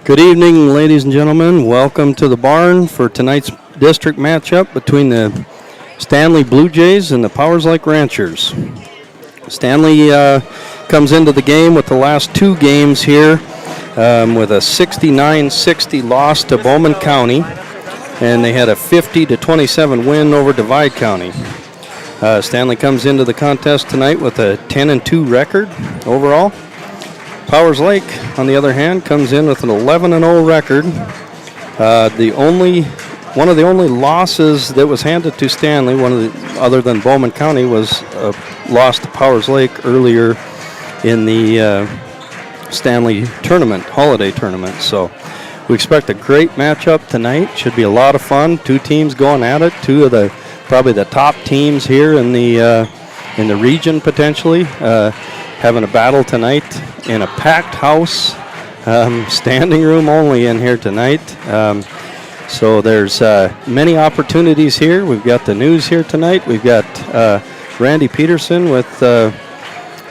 Good evening, ladies and gentlemen. Welcome to the barn for tonight's district matchup between the Stanley Blue Jays and the Powers Lake Ranchers. Stanley comes into the game with the last two games here with a 69-60 loss to Bowman County, and they had a 50-27 win over Divide County. Stanley comes into the contest tonight with a 10-2 record overall. Powers Lake, on the other hand, comes in with an 11-0 record. One of the only losses that was handed to Stanley, other than Bowman County, was a loss to Powers Lake earlier in the Stanley tournament, holiday tournament. So we expect a great matchup tonight. Should be a lot of fun. Two teams going at it. Two of probably the top teams here in the region potentially. Having a battle tonight in a packed house, standing room only in here tonight. So there's many opportunities here. We've got the news here tonight. We've got Randy Peterson with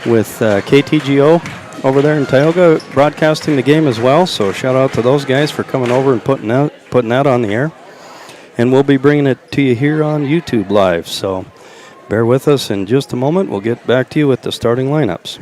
KTGO over there in Tioga broadcasting the game as well. So shout out to those guys for coming over and putting that on the air. And we'll be bringing it to you here on YouTube Live. So bear with us in just a moment. We'll get back to you with the starting lineups.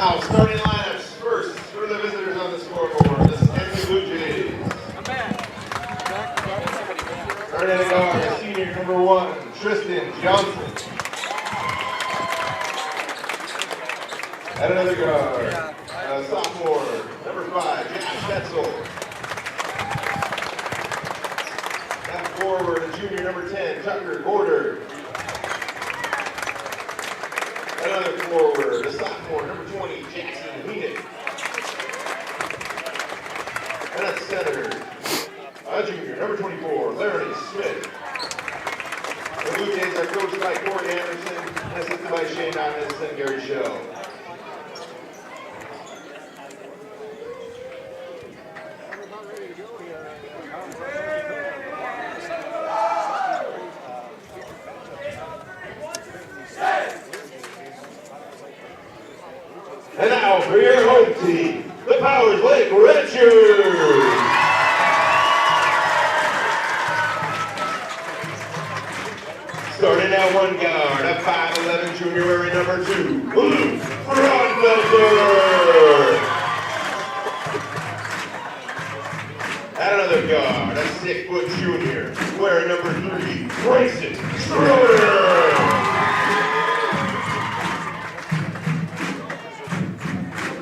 Now, starting lineups first for the visitors on the scoreboard. The Stanley Blue Jays. I'm back. Starting at guard, senior number 1, Tristan Johnson. At another guard, sophomore number 5, Jack Stetzel. At forward, junior number 10, Tucker Gorder. Another forward, the sophomore, number 20, Jackson Heenan. And at center, a junior, number 24, Larry Smith. The Blue Jays are coached by Corey Anderson and assisted by Shane Donis and Gary Shell. And now for your home team, the Powers Lake Ranchers. Starting at one guard, a 5'11" junior wearing number 2, Luke Fraunfelder. At another guard, a 6-foot junior wearing number 3, Grayson Schroeder.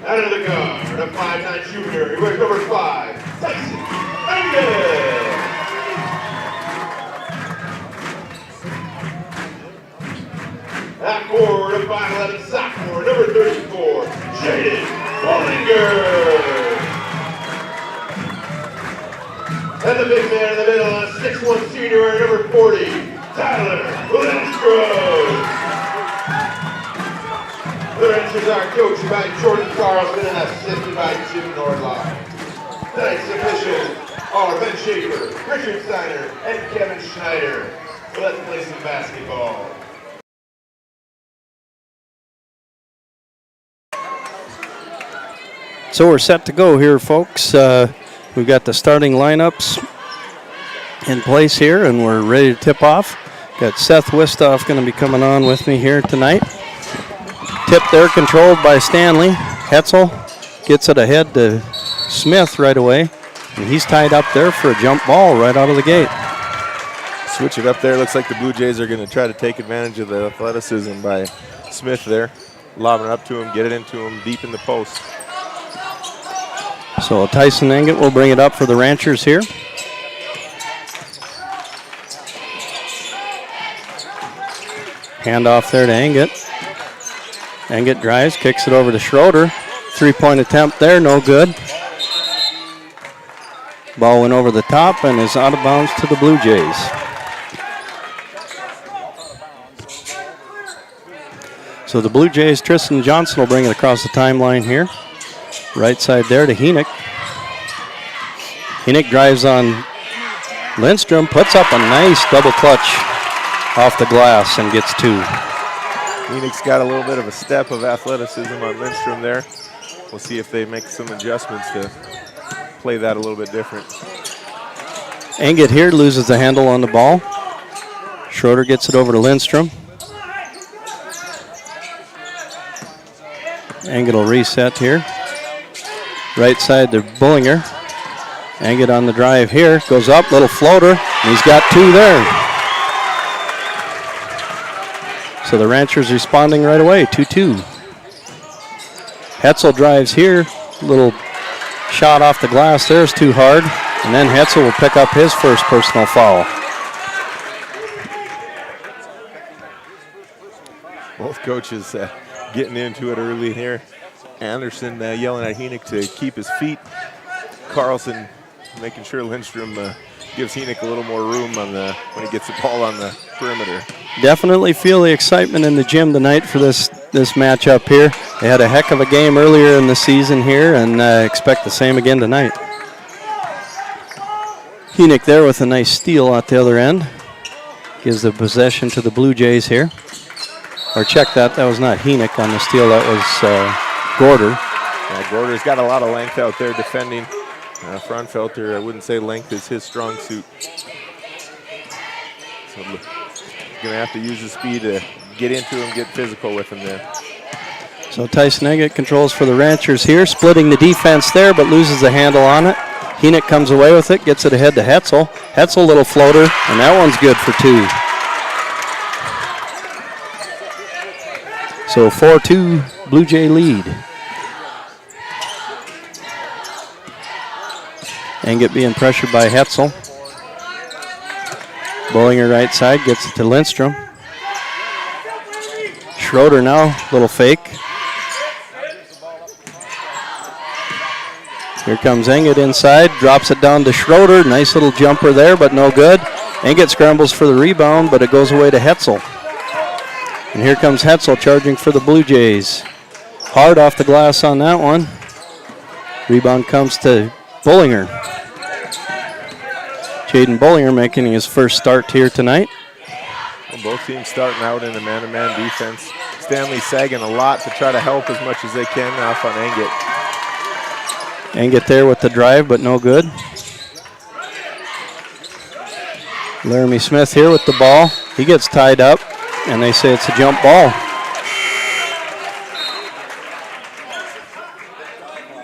At another guard, a 5'9" junior wearing number 5, Tyson Angus. At forward, a 5'11" sophomore, number 34, Jaden Bollinger. And the big man in the middle, a 6'1" senior, number 40, Tyler Lindstrom. The Ranchers are coached by Jordan Carlson and assisted by Jim Nordlock. Tonight's officials are Ben Schaefer, Richard Steiner, and Kevin Schneider. Let's play some basketball. So we're set to go here, folks. We've got the starting lineups in place here, and we're ready to tip off. Got Seth Wistoff going to be coming on with me here tonight. Tip there controlled by Stanley. Hetzel gets it ahead to Smith right away, and he's tied up there for a jump ball right out of the gate. Switch it up there. Looks like the Blue Jays are going to try to take advantage of the athleticism by Smith there. Lobbing it up to him, get it into him deep in the post. So Tyson Engett will bring it up for the Ranchers here. Handoff there to Engett. Engett drives, kicks it over to Schroeder. 3-point attempt there, no good. Ball went over the top and is out of bounds to the Blue Jays. So the Blue Jays, Tristan Johnson will bring it across the timeline here. Right side there to Henick. Henick drives on Lindstrom, puts up a nice double clutch off the glass and gets 2. Henick's got a little bit of a step of athleticism on Lindstrom there. We'll see if they make some adjustments to play that a little bit different. Engett here loses the handle on the ball. Schroeder gets it over to Lindstrom. Engett will reset here. Right side to Bullinger. Engett on the drive here. Goes up, little floater, and he's got 2 there. So the Ranchers responding right away, 2-2. Hetzel drives here. Little shot off the glass there is too hard. And then Hetzel will pick up his first personal foul. Both coaches getting into it early here. Anderson yelling at Henick to keep his feet. Carlson making sure Lindstrom gives Henick a little more room on when he gets the ball on the perimeter. Definitely feel the excitement in the gym tonight for this matchup here. They had a heck of a game earlier in the season here, and expect the same again tonight. Henick there with a nice steal at the other end. Gives the possession to the Blue Jays here. Or check that was not Henick on the steal, that was Gorder. Yeah, Gorder's got a lot of length out there defending. Fraunfelder, I wouldn't say length is his strong suit. So he's going to have to use the speed to get into him, get physical with him there. So Tyson Engett controls for the Ranchers here, splitting the defense there, but loses the handle on it. Henick comes away with it, gets it ahead to Hetzel. Hetzel, little floater, and that one's good for 2. So 4-2 Blue Jay lead. Engett being pressured by Hetzel. Bullinger right side, gets it to Lindstrom. Schroeder now, little fake. Here comes Engett inside, drops it down to Schroeder. Nice little jumper there, but no good. Engett scrambles for the rebound, but it goes away to Hetzel. And here comes Hetzel charging for the Blue Jays. Hard off the glass on that one. Rebound comes to Bullinger. Jaden Bullinger making his first start here tonight. Both teams starting out in a man-to-man defense. Stanley sagging a lot to try to help as much as they can off on Engett. Engett there with the drive, but no good. Laramie Smith here with the ball. He gets tied up, and they say it's a jump ball.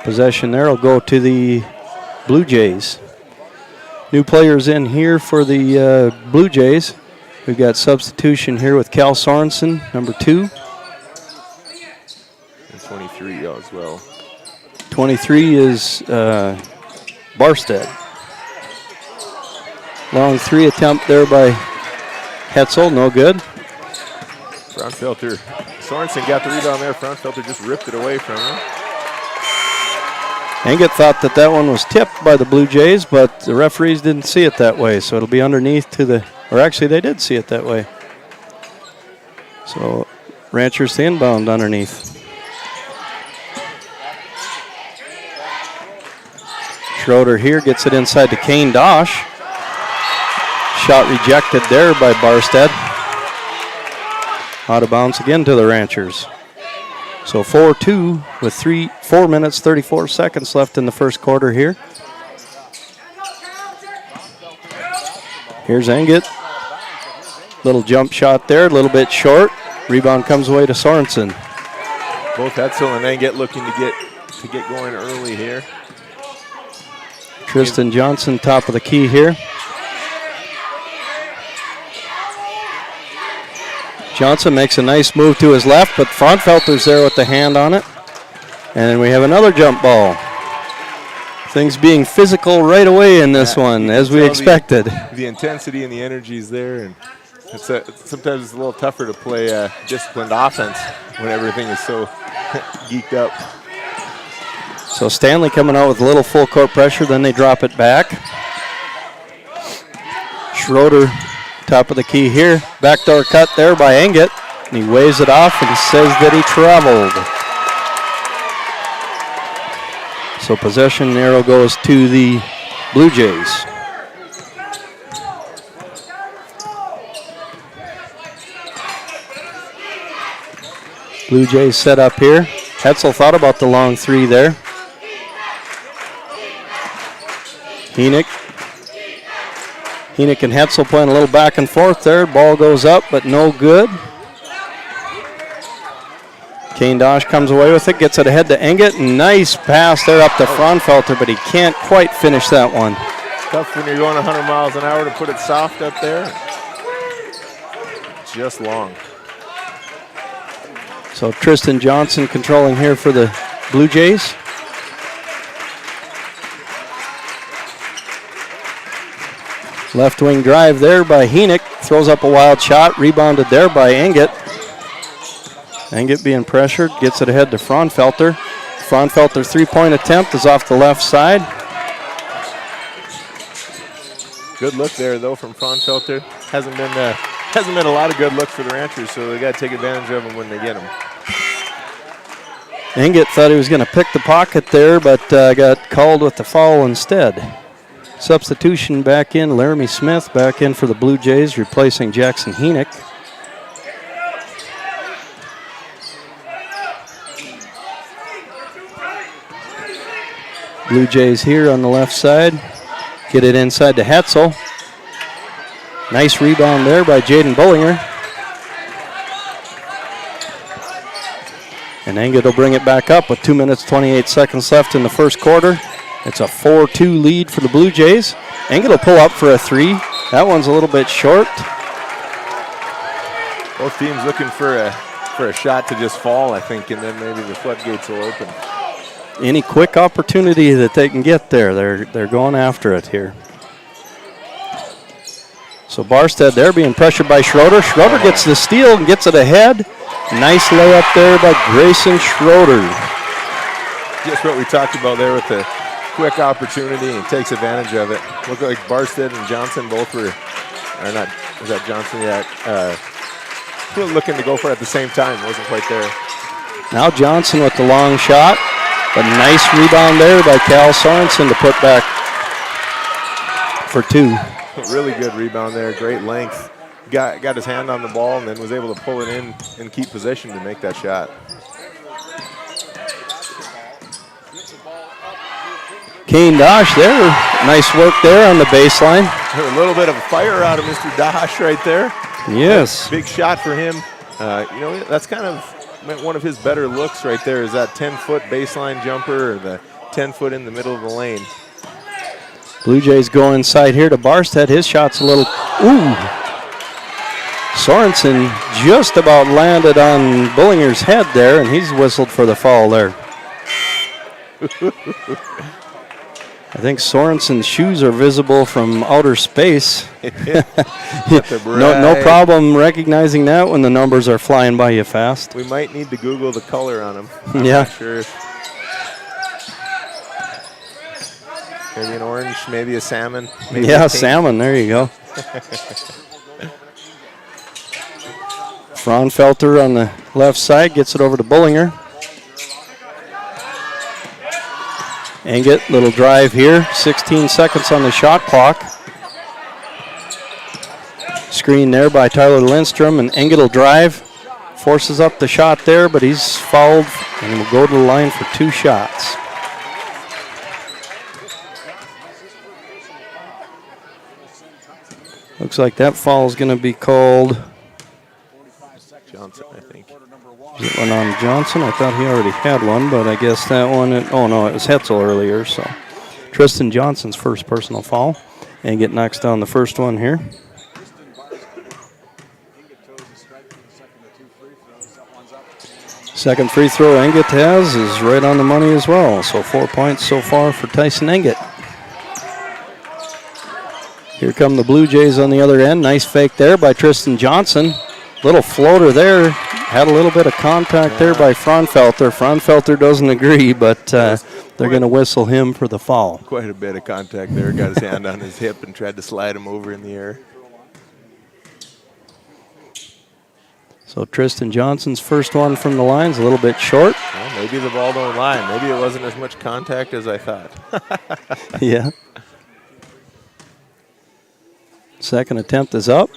Possession there will go to the Blue Jays. New players in here for the Blue Jays. We've got substitution here with Cal Sorensen, number 2. And 23 as well. 23 is Barstead. Long 3 attempt there by Hetzel, no good. Fraunfelter, Sorensen got the rebound there. Fraunfelter just ripped it away from him. Engett thought that one was tipped by the Blue Jays, but the referees didn't see it that way, so it'll be underneath to the, or actually they did see it that way. So Ranchers to inbound underneath. Schroeder here gets it inside to Kane Dosh. Shot rejected there by Barstead. Out of bounds again to the Ranchers. So 4-2 with 4 minutes, 34 seconds left in the first quarter here. Here's Engett. Little jump shot there, a little bit short. Rebound comes away to Sorensen. Both Hetzel and Engett looking to get going early here. Tristan Johnson, top of the key here. Johnson makes a nice move to his left, but Fraunfelter's there with the hand on it. And we have another jump ball. Things being physical right away in this one, as we expected. The intensity and the energy is there, and sometimes it's a little tougher to play disciplined offense when everything is so geeked up. So Stanley coming out with a little full court pressure, then they drop it back. Schroeder, top of the key here. Backdoor cut there by Engett. And he waves it off and says that he traveled. So possession arrow goes to the Blue Jays. Blue Jays set up here. Hetzel thought about the long 3 there. Henick and Hetzel playing a little back and forth there. Ball goes up, but no good. Kane Dosh comes away with it, gets it ahead to Engett. Nice pass there up to Fraunfelter, but he can't quite finish that one. It's tough when you're going 100 miles an hour to put it soft up there. Just long. So Tristan Johnson controlling here for the Blue Jays. Left wing drive there by Henick. Throws up a wild shot. Rebounded there by Engett. Engett being pressured. Gets it ahead to Fraunfelter. Fraunfelter 3-point attempt is off the left side. Good look there, though, from Fraunfelter. Hasn't been a lot of good looks for the Ranchers, so they got to take advantage of them when they get them. Engett thought he was going to pick the pocket there, but got called with the foul instead. Substitution back in, Laramie Smith back in for the Blue Jays, replacing Jackson Henick. Blue Jays here on the left side. Get it inside to Hetzel. Nice rebound there by Jaden Bullinger. And Engett will bring it back up with 2 minutes, 28 seconds left in the first quarter. It's a 4-2 lead for the Blue Jays. Engett will pull up for a 3. That one's a little bit short. Both teams looking for a shot to just fall, I think, and then maybe the floodgates will open. Any quick opportunity that they can get there, they're going after it here. So Barstead there being pressured by Schroeder. Schroeder gets the steal and gets it ahead. Nice layup there by Grayson Schroeder. Just what we talked about there with the quick opportunity, and takes advantage of it. Looked like Barstead and Johnson both were, or not, was that Johnson yet? Looking to go for it at the same time. Wasn't quite there. Now Johnson with the long shot. A nice rebound there by Cal Sorensen to put back for 2. Really good rebound there. Great length got his hand on the ball and then was able to pull it in and keep possession to make that shot. Kane Dosh there. Nice work there on the baseline. A little bit of fire out of Mr. Dosh right there. Yes. Big shot for him. You know, that's kind of one of his better looks right there, is that 10-foot baseline jumper or the 10-foot in the middle of the lane. Blue Jays go inside here to Barstead. His shot's a little, ooh. Sorensen just about landed on Bullinger's head there, and he's whistled for the foul there. I think Sorensen's shoes are visible from outer space. No problem recognizing that when the numbers are flying by you fast. We might need to Google the color on them. I'm not sure. Maybe an orange, maybe a salmon. Maybe a salmon. There you go. Fraunfelter on the left side gets it over to Bullinger. Engett, little drive here. 16 seconds on the shot clock. Screen there by Tyler Lindstrom, and Engett will drive. Forces up the shot there, but he's fouled and will go to the line for 2 shots. Looks like that foul is going to be called Johnson, I think. Is it one on Johnson? I thought he already had one, but I guess that one, oh no, it was Hetzel earlier. So Tristan Johnson's first personal foul. Engett knocks down the first one here. Second free throw Engett has is right on the money as well. So 4 points so far for Tyson Engett. Here come the Blue Jays on the other end. Nice fake there by Tristan Johnson. Little floater there. Had a little bit of contact there by Fraunfelter. Fraunfelter doesn't agree, but they're going to whistle him for the foul. Quite a bit of contact there. Got his hand on his hip and tried to slide him over in the air. So Tristan Johnson's first one from the line is a little bit short. Well, maybe the ball don't lie. Maybe it wasn't as much contact as I thought. Yeah. Second attempt is up,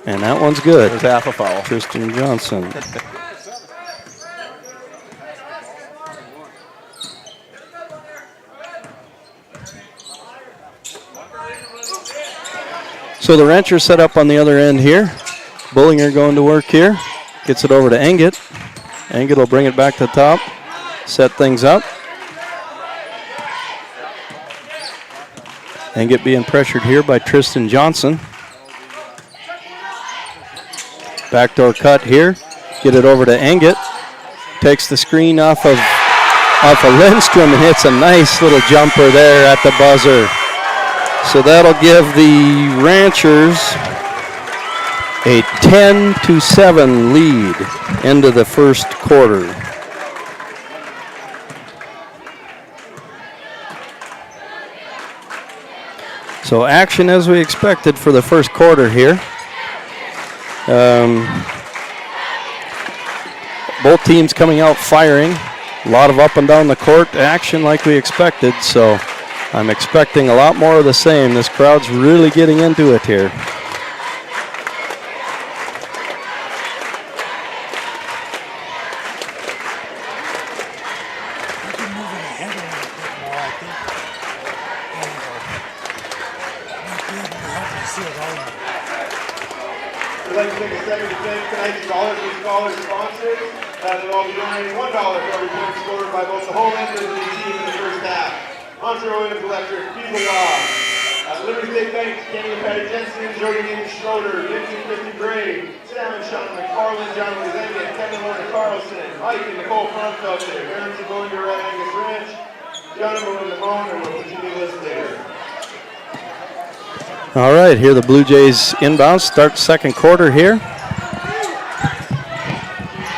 and that one's good. There's half a foul. Tristan Johnson. So the wrencher set up on the other end here. Bullinger going to work here. Gets it over to Engett. Engett will bring it back to the top. Set things up. Engett being pressured here by Tristan Johnson. Backdoor cut here. Get it over to Engett. Takes the screen off of Lindstrom and hits a nice little jumper there at the buzzer. So that'll give the Ranchers a 10-7 lead into the first quarter. So action as we expected for the first quarter here. Both teams coming out firing. A lot of up and down the court action like we expected. So I'm expecting a lot more of the same. This crowd's really getting into it here. We'd like to take a second to thank tonight's Dollars and Scholars sponsors. They'll all be donating $1 for every point scored by both the home and visiting team in the first half. Montreal Williams Electric, Diesel Law, Liberty State Bank, Kenny and Patty Jensen, Jody James Schroeder, Lindsay and Christy Gray, Sam and Sean McFarland, John Lizanga, Kevin Warren Carlson, Mike and Nicole Fraunfelter, Aaron going to Red Angus Ranch, John and Maroon Lamone, and we'll continue this later. All right, here the Blue Jays inbound. Start second quarter here.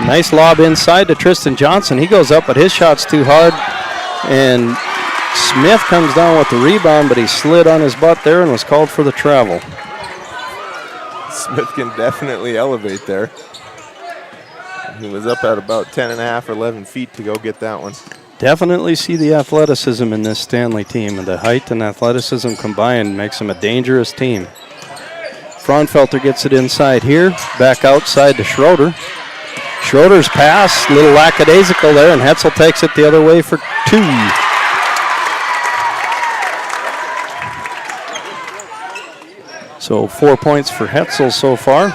Nice lob inside to Tristan Johnson. He goes up, but his shot's too hard. And Smith comes down with the rebound, but he slid on his butt there and was called for the travel. Smith can definitely elevate there. He was up at about 10.5 or 11 feet to go get that one. Definitely see the athleticism in this Stanley team, and the height and athleticism combined makes them a dangerous team. Fraunfelter gets it inside here. Back outside to Schroeder. Schroeder's pass, a little lackadaisical there, and Hetzel takes it the other way for 2. So 4 points for Hetzel so far.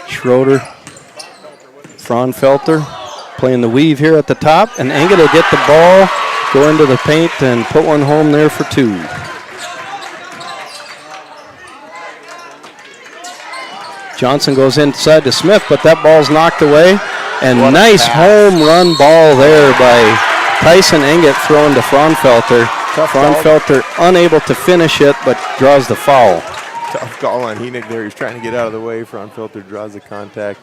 Schroeder, Fraunfelter playing the weave here at the top, and Engel will get the ball, go into the paint, and put one home there for 2. Johnson goes inside to Smith, but that ball's knocked away. And nice home run ball there by Tyson Engel thrown to Fraunfelter. Fraunfelter unable to finish it, but draws the foul. Tough call on Heenig there. He's trying to get out of the way. Fraunfelter draws the contact.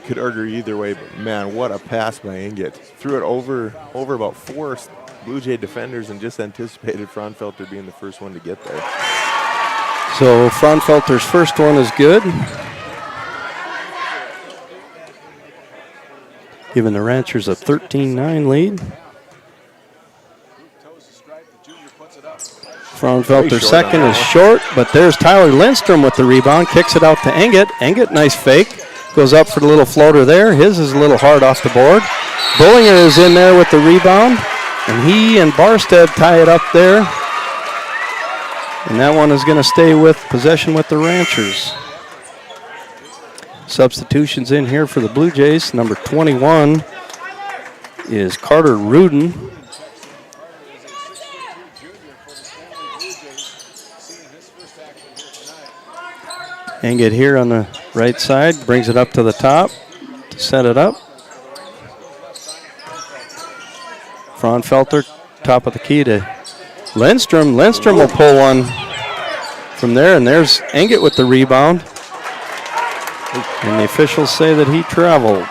Could argue either way, but man, what a pass by Engel. Threw it over about 4 Blue Jay defenders and just anticipated Fraunfelter being the first one to get there. So Fraunfelter's first one is good. Giving the Ranchers a 13-9 lead. Fraunfelter's second is short, but there's Tyler Lindstrom with the rebound. Kicks it out to Engel. Engel, nice fake. Goes up for the little floater there. His is a little hard off the board. Bullinger is in there with the rebound. And he and Barstead tie it up there. And that one is going to stay with possession with the Ranchers. Substitutions in here for the Blue Jays. Number 21 is Carter Rudin. Engel here on the right side, brings it up to the top to set it up. Fraunfelter, top of the key to Lindstrom. Lindstrom will pull one from there, and there's Engel with the rebound. And the officials say that he traveled.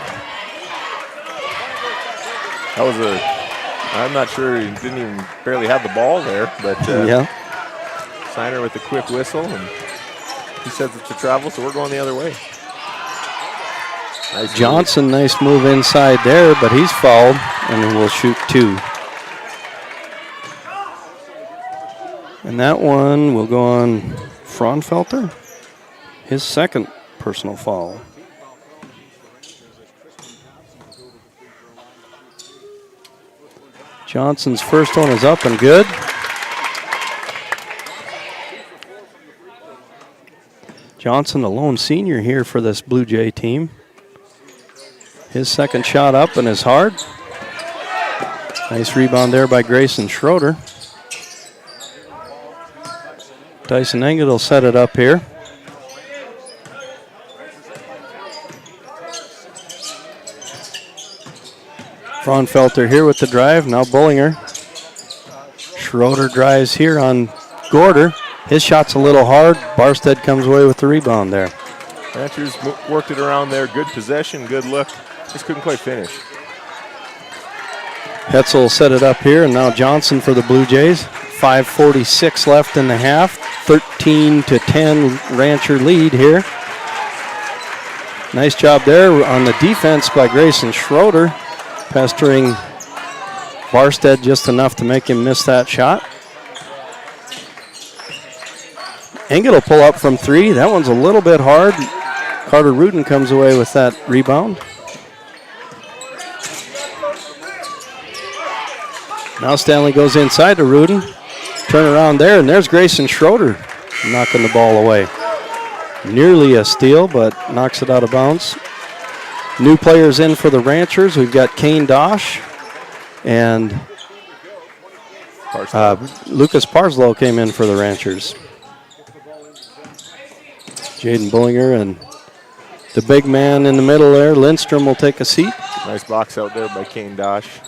That was I'm not sure, he didn't even barely have the ball there, but yeah. Steiner with a quick whistle, and he says it's a travel, so we're going the other way. Nice Johnson, move. Nice move inside there, but he's fouled, and will shoot 2. And that one will go on Fraunfelter, his second personal foul. Johnson's first one is up and good. Johnson, the lone senior here for this Blue Jay team. His second shot up and is hard. Nice rebound there by Grayson Schroeder. Tyson Engel will set it up here. Fraunfelter here with the drive. Now Bullinger. Schroeder drives here on Gorder. His shot's a little hard. Barstead comes away with the rebound there. Ranchers worked it around there. Good possession, good look. Just couldn't quite finish. Hetzel set it up here, and now Johnson for the Blue Jays. 5:46 left in the half. 13-10 Rancher lead here. Nice job there on the defense by Grayson Schroeder, pestering Barstead just enough to make him miss that shot. Engel will pull up from 3. That one's a little bit hard. Carter Rudin comes away with that rebound. Now Stanley goes inside to Rudin. Turn around there, and there's Grayson Schroeder knocking the ball away. Nearly a steal, but knocks it out of bounds. New players in for the Ranchers. We've got Kane Dosh and Lucas Parslow came in for the Ranchers. Jaden Bullinger and the big man in the middle there, Lindstrom, will take a seat. Nice box out there by Kane Dosh.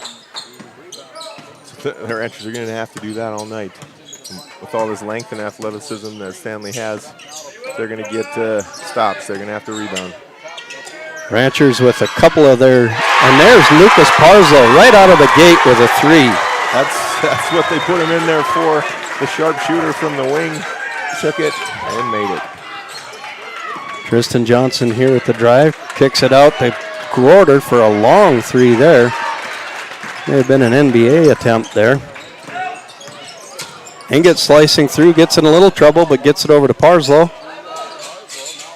So the Ranchers are going to have to do that all night. And with all this length and athleticism that Stanley has, they're going to get stops. They're going to have to rebound. Ranchers with a couple of their, and there's Lucas Parslow right out of the gate with a 3. That's what they put him in there for. The sharpshooter from the wing took it and made it. Tristan Johnson here with the drive, kicks it out. They ordered for a long 3 there. May have been an NBA attempt there. Inget slicing through, gets in a little trouble, but gets it over to Parslow.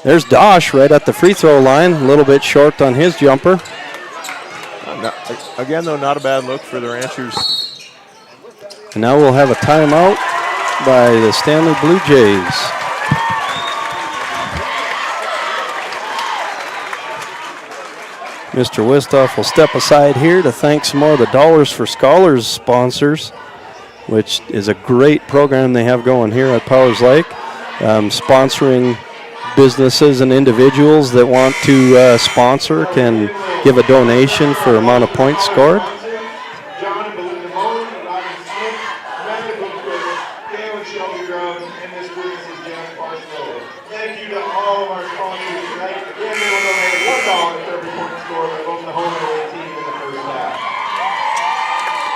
There's Dosh right at the free throw line, a little bit short on his jumper. Again, though, not a bad look for the Ranchers. And now we'll have a timeout by the Stanley Blue Jays. Mr. Wistoff will step aside here to thank some more of the Dollars for Scholars sponsors, which is a great program they have going here at Powers Lake, sponsoring businesses and individuals that want to sponsor can give a donation for amount of points scored. John and Belinda Mullen, Robin Smith, Amanda Goodwood, Gail and Shelby Groves, and this witness is Janice Barstow. Thank you to all of our sponsors tonight. Again, they will donate $1 for every point scored by both the home and away team in the first half.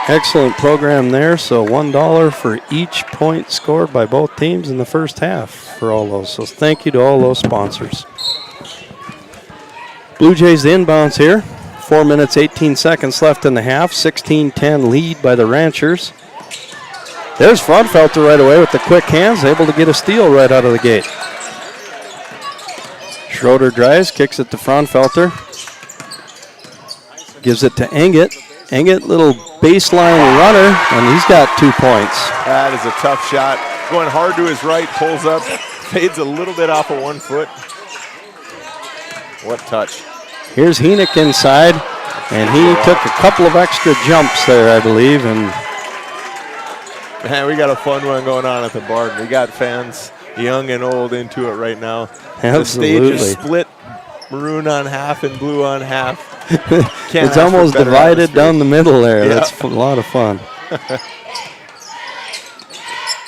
Excellent program there, so $1 for each point scored by both teams in the first half for all those. So thank you to all those sponsors. Blue Jays the inbounds here. 4 minutes, 18 seconds left in the half. 16-10 lead by the Ranchers. There's Fraunfelter right away with the quick hands, able to get a steal right out of the gate. Schroeder drives, kicks it to Fraunfelter. Gives it to Engett. Engett, little baseline runner, and he's got 2 points. That is a tough shot. Going hard to his right, pulls up, fades a little bit off of 1 foot. What touch. Here's Henick inside, and he took a couple of extra jumps there, I believe. And man, we got a fun one going on at the barn. We got fans, young and old, into it right now. Absolutely. The stage is split, maroon on half and blue on half. It's almost divided down the middle there. Yeah. That's a lot of fun.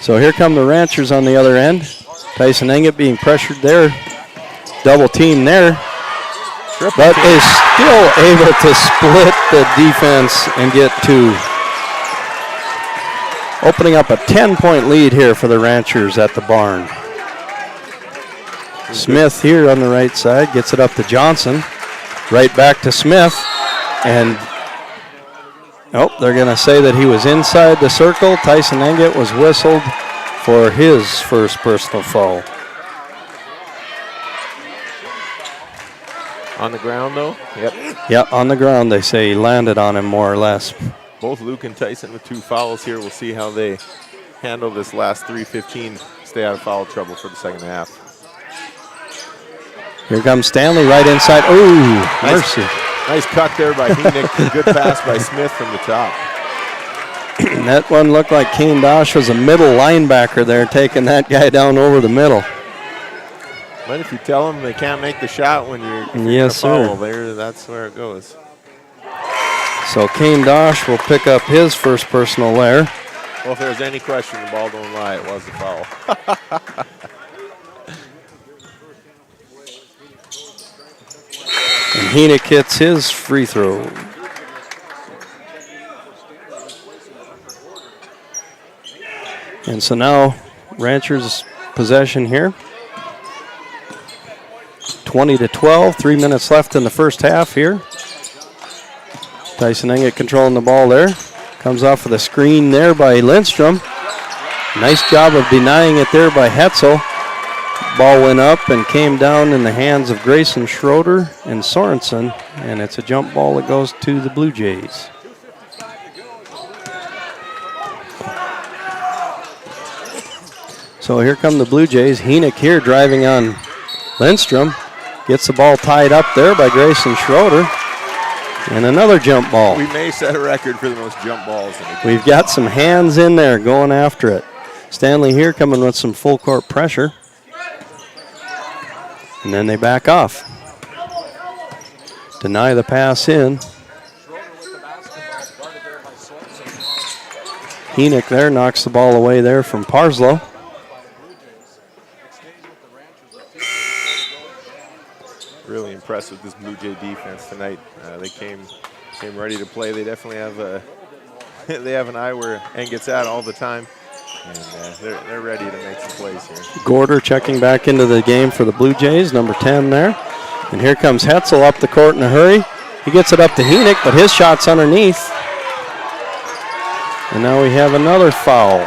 So here come the Ranchers on the other end. Tyson Engett being pressured there. Double team there. But is still able to split the defense and get 2. Opening up a 10-point lead here for the Ranchers at the barn. Smith here on the right side gets it up to Johnson. Right back to Smith. And they're going to say that he was inside the circle. Tyson Engett was whistled for his first personal foul. On the ground, though? Yep. Yeah, on the ground, they say he landed on him more or less. Both Luke and Tyson with 2 fouls here. We'll see how they handle this last 3:15. Stay out of foul trouble for the second half. Here comes Stanley right inside. Ooh, mercy. Nice cut there by Henick. Good pass by Smith from the top. That one looked like Kane Dosh was a middle linebacker there, taking that guy down over the middle. But if you tell them they can't make the shot when you're yes, sir. There, that's where it goes. So Kane Dosh will pick up his first personal there. Well, if there's any question, the ball don't lie. It was a foul. And Henick hits his free throw. And so now Ranchers possession here. 20-12, 3 minutes left in the first half here. Tyson Engett controlling the ball there. Comes off of the screen there by Lindstrom. Nice job of denying it there by Hetzel. Ball went up and came down in the hands of Grayson Schroeder and Sorensen, and it's a jump ball that goes to the Blue Jays. So here come the Blue Jays. Henick here driving on Lindstrom. Gets the ball tied up there by Grayson Schroeder. And another jump ball. We may set a record for the most jump balls in the game. We've got some hands in there going after it. Stanley here coming with some full court pressure. And then they back off. Deny the pass in. Henick there knocks the ball away there from Parslow. Really impressed with this Blue Jay defense tonight. They came ready to play. They definitely have they have an eye where Engett's at all the time, and they're ready to make some plays here. Gorder checking back into the game for the Blue Jays, number 10 there. And here comes Hetzel up the court in a hurry. He gets it up to Henick, but his shot's underneath. And now we have another foul.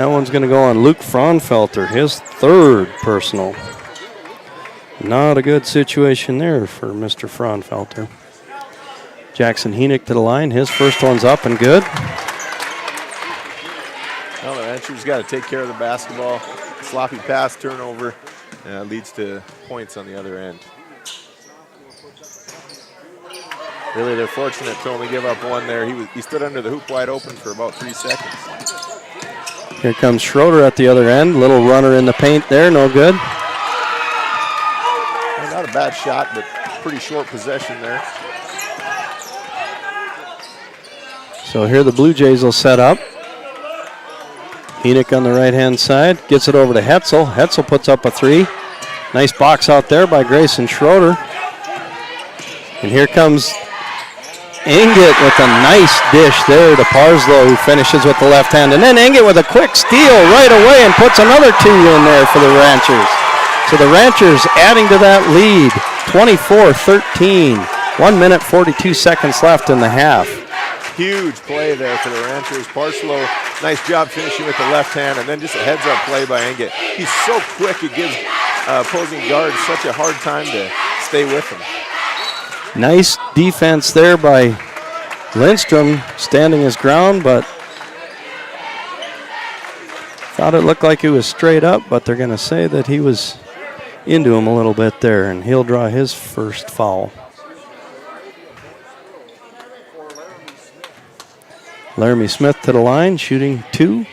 That one's going to go on Luke Fraunfelter, his third personal. Not a good situation there for Mr. Fraunfelter. Jackson Henick to the line. His first one's up and good. Well, the Ranchers got to take care of the basketball. Sloppy pass turnover leads to points on the other end. Really, they're fortunate to only give up one there. He stood under the hoop wide open for about 3 seconds. Here comes Schroeder at the other end. Little runner in the paint there, no good. Well, not a bad shot, but pretty short possession there. So here the Blue Jays will set up. Henick on the right-hand side. Gets it over to Hetzel. Hetzel puts up a three. Nice box out there by Grayson Schroeder. And here comes Engett with a nice dish there to Parslow, who finishes with the left hand. And then Engett with a quick steal right away and puts another two in there for the Ranchers. So the Ranchers adding to that lead, 24-13. 1 minute, 42 seconds left in the half. Huge play there for the Ranchers. Parslow, nice job finishing with the left hand, and then just a heads-up play by Engett. He's so quick, it gives opposing guards such a hard time to stay with him. Nice defense there by Lindstrom, standing his ground, but thought it looked like he was straight up, but they're going to say that he was into him a little bit there, and he'll draw his first foul. Laramie Smith to the line, shooting two.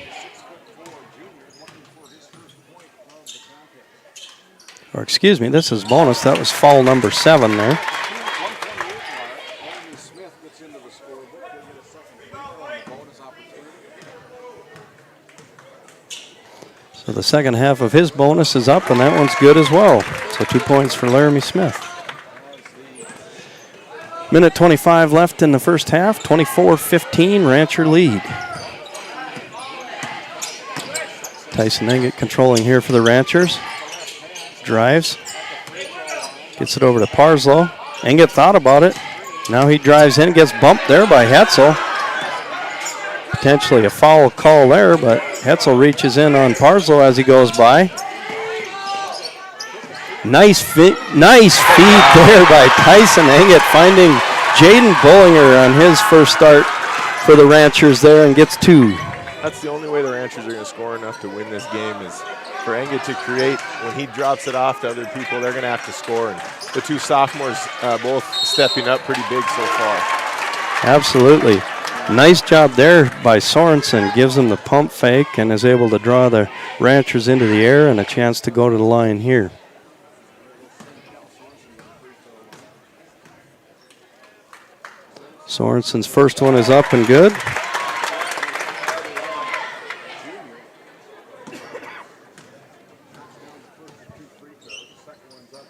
Or excuse me, this is bonus. That was foul number 7 there. So the second half of his bonus is up, and that one's good as well. So 2 points for Laramie Smith. Minute 25 left in the first half, 24-15, Rancher lead. Tyson Engett controlling here for the Ranchers. Drives. Gets it over to Parslow. Engett thought about it. Now he drives in, gets bumped there by Hetzel. Potentially a foul call there, but Hetzel reaches in on Parslow as he goes by. Nice feed there by Tyson Engett, finding Jaden Bullinger on his first start for the Ranchers there and gets 2. That's the only way the Ranchers are going to score enough to win this game is for Engett to create. When he drops it off to other people, they're going to have to score. And the two sophomores both stepping up pretty big so far. Absolutely. Nice job there by Sorensen. Gives them the pump fake and is able to draw the Ranchers into the air and a chance to go to the line here. Sorensen's first one is up and good.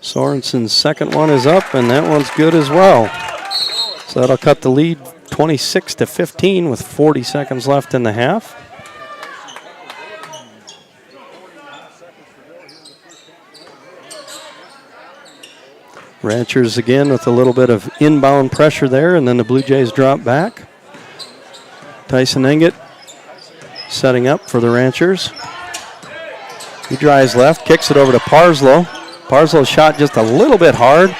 Sorensen's second one is up, and that one's good as well. So that'll cut the lead 26-15 with 40 seconds left in the half. Ranchers again with a little bit of inbound pressure there, and then the Blue Jays drop back. Tyson Engett setting up for the Ranchers. He drives left, kicks it over to Parslow. Parslow shot just a little bit hard.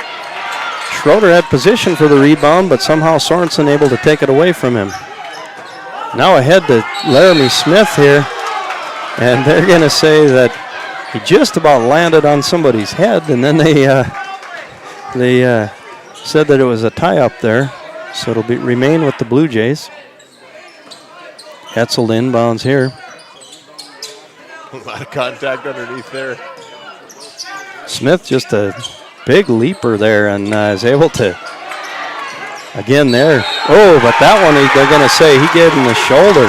Schroeder had position for the rebound, but somehow Sorensen able to take it away from him. Now ahead to Laramie Smith here, and they're going to say that he just about landed on somebody's head, and then they said that it was a tie-up there, so it'll remain with the Blue Jays. Hetzel inbounds here. A lot of contact underneath there. Smith just a big leaper there and is able to, again there. Oh, but that one they're going to say he gave him the shoulder.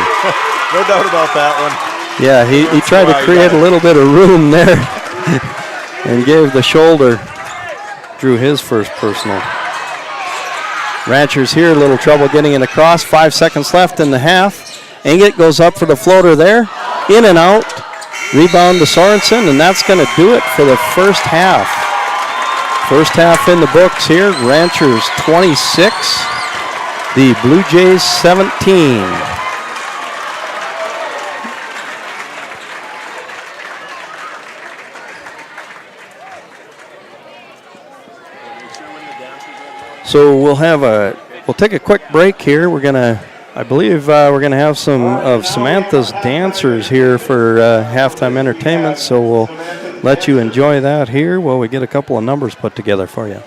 No doubt about that one. Yeah, he tried to create a little bit of room there and gave the shoulder. Drew his first personal. Ranchers here, a little trouble getting it across. 5 seconds left in the half. Engett goes up for the floater there. In and out. Rebound to Sorensen, and that's going to do it for the first half. First half in the books here. Ranchers 26. The Blue Jays 17. So we'll take a quick break here. I believe we're gonna have some of Samantha's dancers here for halftime entertainment. So we'll let you enjoy that here while we get a couple of numbers put together for you.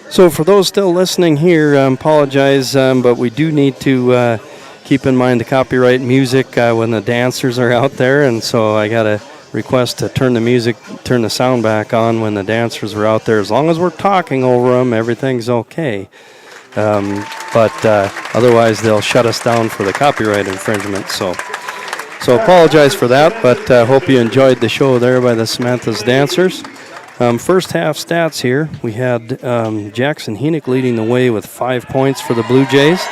So for those still listening here, apologize, but we do need to keep in mind the copyright music when the dancers are out there, and so I got a request to turn the sound back on when the dancers are out there. As long as we're talking over them, everything's okay. But otherwise, they'll shut us down for the copyright infringement. So apologize for that, but hope you enjoyed the show there by the Samantha's Dancers. First half stats here, we had Jackson Henick leading the way with 5 points for the Blue Jays.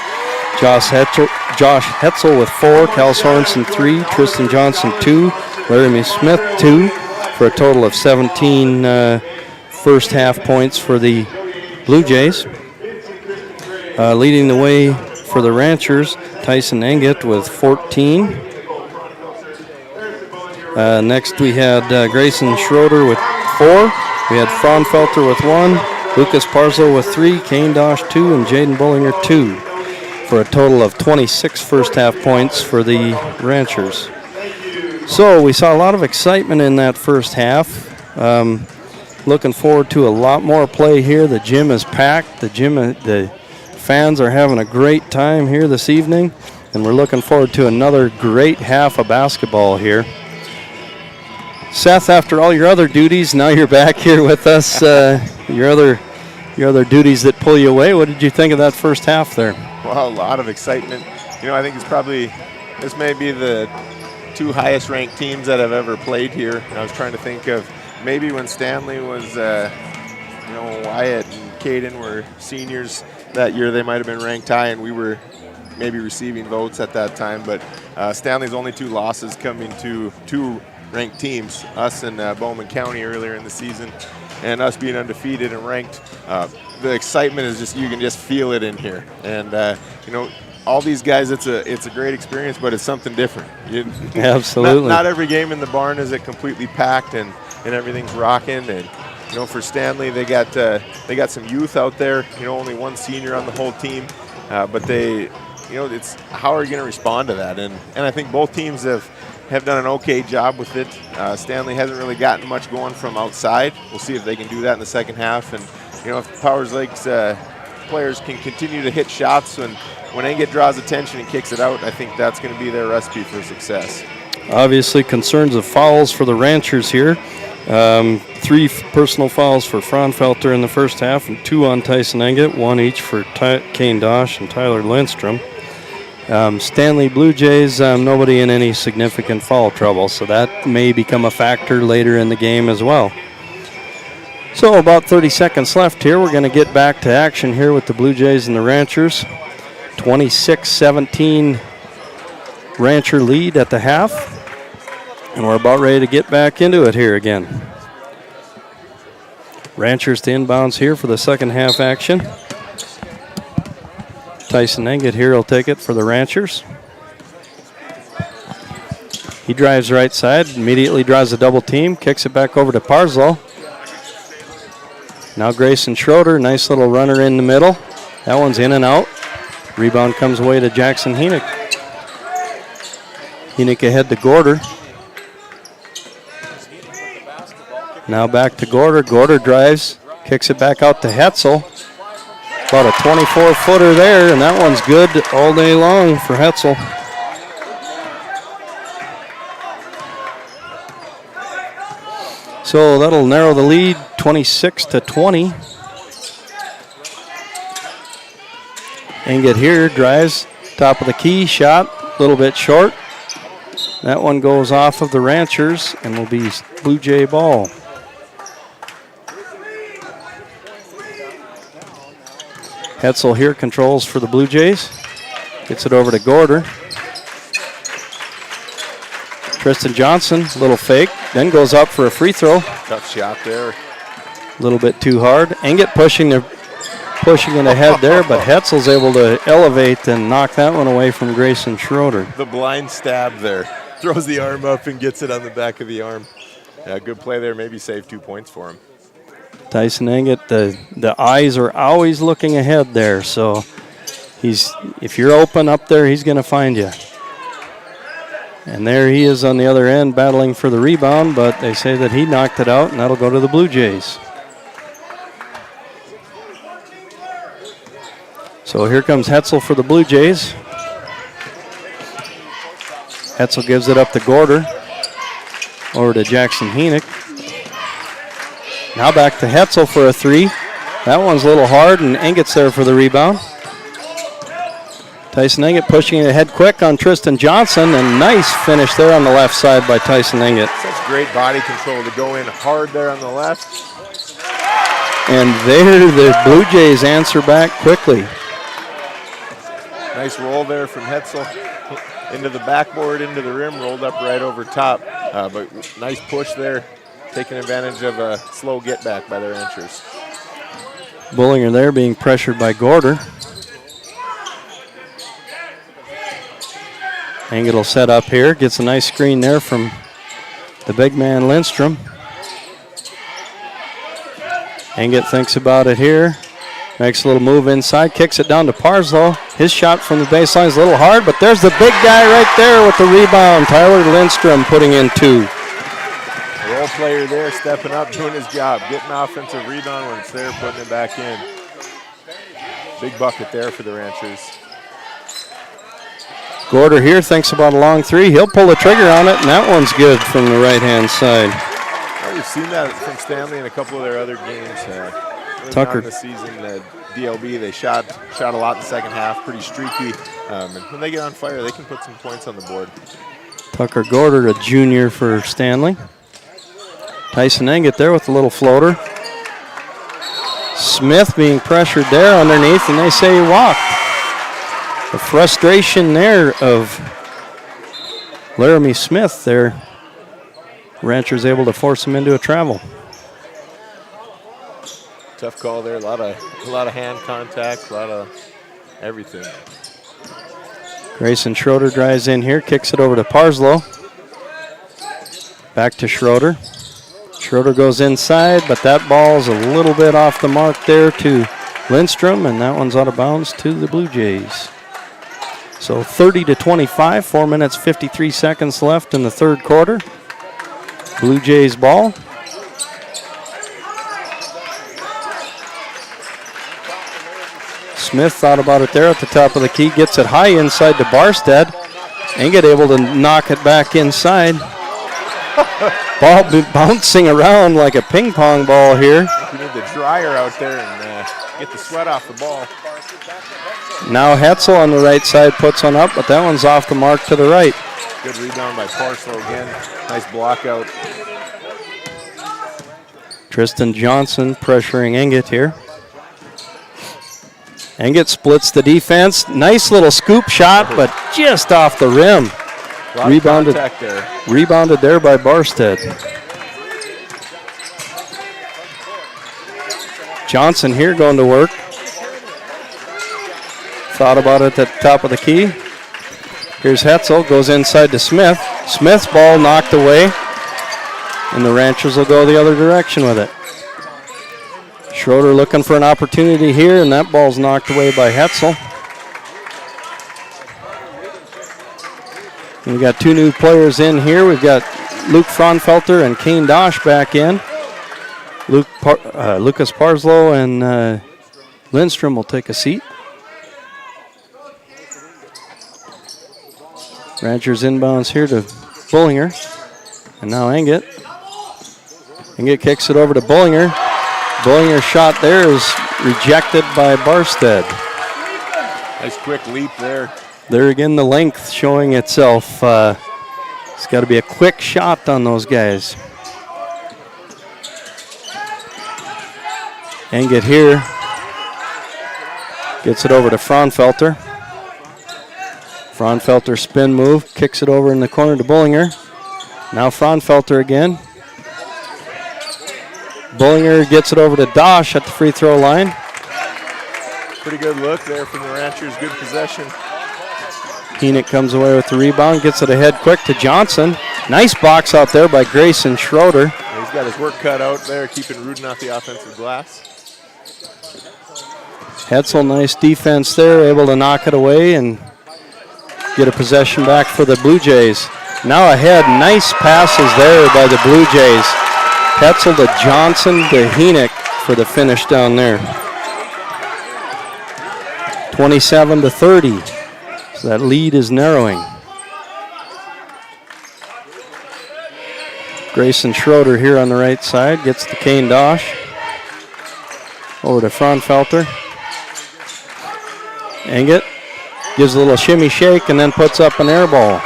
Josh Hetzel with 4, Cal Sorensen 3, Tristan Johnson 2, Laramie Smith 2, for a total of 17 first half points for the Blue Jays. Leading the way for the Ranchers, Tyson Engett with 14. Next we had Grayson Schroeder with 4. We had Fraunfelter with 1, Lucas Parzo with 3, Kane Dosh 2, and Jaden Bullinger 2, for a total of 26 first half points for the Ranchers. So we saw a lot of excitement in that first half. Looking forward to a lot more play here. The gym is packed. The fans are having a great time here this evening, and we're looking forward to another great half of basketball here. Seth, after all your other duties, now you're back here with us. Your other duties that pull you away. What did you think of that first half there? Well, a lot of excitement. I think this may be the 2 highest ranked teams that have ever played here. And I was trying to think of maybe when Stanley was, Wyatt and Caden were seniors that year, they might have been ranked high, and we were maybe receiving votes at that time. But Stanley's only 2 losses coming to 2 ranked teams, us and Bowman County earlier in the season, and us being undefeated and ranked. The excitement is just, you can just feel it in here. And, all these guys, it's a great experience, but it's something different. Absolutely. Not every game in the barn is it completely packed and everything's rocking. And, for Stanley, they got some youth out there, only 1 senior on the whole team. But it's how are you going to respond to that? And I think both teams have done an okay job with it. Stanley hasn't really gotten much going from outside. We'll see if they can do that in the second half. And, if Powers Lake's players can continue to hit shots when Engett draws attention and kicks it out, I think that's going to be their recipe for success. Obviously, concerns of fouls for the Ranchers here. 3 personal fouls for Fraunfelter in the first half and 2 on Tyson Engett, 1 each for Kane Dosh and Tyler Lindstrom. Stanley Blue Jays, nobody in any significant foul trouble, so that may become a factor later in the game as well. So about 30 seconds left here. We're going to get back to action here with the Blue Jays and the Ranchers. 26-17 Rancher lead at the half, and we're about ready to get back into it here again. Ranchers to inbounds here for the second half action. Tyson Engett here will take it for the Ranchers. He drives right side, immediately draws a double team, kicks it back over to Parzo. Now Grayson Schroeder, nice little runner in the middle. That one's in and out. Rebound comes away to Jackson Henick. Henick ahead to Gorder. Now back to Gorder. Gorder drives, kicks it back out to Hetzel. About a 24-footer there, and that one's good all day long for Hetzel. So that'll narrow the lead, 26-20. Engett here drives, top of the key, shot, a little bit short. That one goes off of the Ranchers and will be Blue Jay ball. Hetzel here controls for the Blue Jays. Gets it over to Gorder. Tristan Johnson, a little fake, then goes up for a free throw. Tough shot there. A little bit too hard. Engett pushing it ahead there, but Hetzel's able to elevate and knock that one away from Grayson Schroeder. The blind stab there. Throws the arm up and gets it on the back of the arm. Yeah, good play there. Maybe save 2 points for him. Tyson Engett, the eyes are always looking ahead there, so if you're open up there, he's going to find you. And there he is on the other end battling for the rebound, but they say that he knocked it out, and that'll go to the Blue Jays. So here comes Hetzel for the Blue Jays. Hetzel gives it up to Gorder. Over to Jackson Henick. Now back to Hetzel for a 3. That one's a little hard, and Enget's there for the rebound. Tyson Enget pushing it ahead quick on Tristan Johnson, and nice finish there on the left side by Tyson Enget. Such great body control to go in hard there on the left. And there the Blue Jays answer back quickly. Nice roll there from Hetzel. Into the backboard, into the rim, rolled up right over top. But nice push there, taking advantage of a slow get back by the Ranchers. Bullinger there being pressured by Gorder. Enget will set up here, gets a nice screen there from the big man Lindstrom. Enget thinks about it here, makes a little move inside, kicks it down to Parslow. His shot from the baseline is a little hard, but there's the big guy right there with the rebound. Tyler Lindstrom putting in 2. Role player there, stepping up, doing his job, getting offensive rebound when it's there, putting it back in. Big bucket there for the Ranchers. Gorder here thinks about a long 3. He'll pull the trigger on it, and that one's good from the right-hand side. Well, we've seen that from Stanley in a couple of their other games. Tucker. In the season, DLB, they shot a lot in the second half, pretty streaky. And when they get on fire, they can put some points on the board. Tucker Gorder, a junior for Stanley. Tyson Enget there with a little floater. Smith being pressured there underneath, and they say he walked. The frustration there of Laramie Smith there. Ranchers able to force him into a travel. Tough call there. A lot of hand contact, a lot of everything. Grayson Schroeder drives in here, kicks it over to Parslow. Back to Schroeder. Schroeder goes inside, but that ball's a little bit off the mark there to Lindstrom, and that one's out of bounds to the Blue Jays. So 30-25, 4 minutes, 53 seconds left in the third quarter. Blue Jays ball. Smith thought about it there at the top of the key, gets it high inside to Barstead. Enget able to knock it back inside. Ball bouncing around like a ping pong ball here. You need the dryer out there and get the sweat off the ball. Now Hetzel on the right side puts one up, but that one's off the mark to the right. Good rebound by Parslow again. Nice block out. Tristan Johnson pressuring Enget here. Enget splits the defense. Nice little scoop shot, but just off the rim. Rebounded there by Barstead. Johnson here going to work. Thought about it at the top of the key. Here's Hetzel, goes inside to Smith. Smith's ball knocked away, and the Ranchers will go the other direction with it. Schroeder looking for an opportunity here, and that ball's knocked away by Hetzel. And we got 2 new players in here. We've got Luke Fraunfelter and Kane Dosh back in. Lucas Parslow and Lindstrom will take a seat. Ranchers inbounds here to Bullinger. And now Enget. Enget kicks it over to Bullinger. Bullinger's shot there is rejected by Barstead. Nice quick leap there. There again, the length showing itself. It's got to be a quick shot on those guys. Enget here. Gets it over to Fraunfelter. Fraunfelter spin move, kicks it over in the corner to Bullinger. Now Fraunfelter again. Bullinger gets it over to Dosh at the free throw line. Pretty good look there from the Ranchers, good possession. Henick comes away with the rebound, gets it ahead quick to Johnson. Nice box out there by Grayson Schroeder. He's got his work cut out there, keeping Rudin off the offensive glass. Hetzel, nice defense there, able to knock it away and get a possession back for the Blue Jays. Now ahead, nice passes there by the Blue Jays. Hetzel to Johnson to Henick for the finish down there. 27-30. So that lead is narrowing. Grayson Schroeder here on the right side gets the cane dosh. Over to Fraunfelter. Engett gives a little shimmy shake and then puts up an air ball.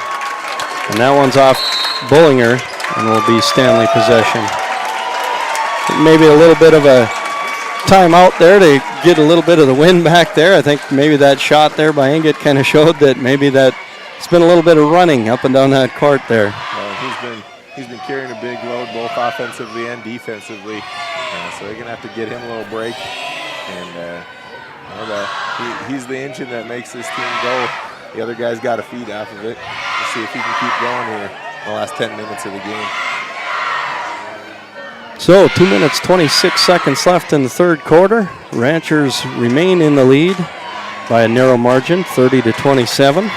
And that one's off Bullinger and will be Stanley possession. Maybe a little bit of a timeout there to get a little bit of the wind back there. I think maybe that shot there by Engett kind of showed that maybe that it's been a little bit of running up and down that court there. He's been carrying a big load both offensively and defensively, so they're going to have to get him a little break. And he's the engine that makes this team go. The other guy's got to feed off of it. We'll see if he can keep going here in the last 10 minutes of the game. So 2 minutes, 26 seconds left in the third quarter. Ranchers remain in the lead by a narrow margin, 30-27.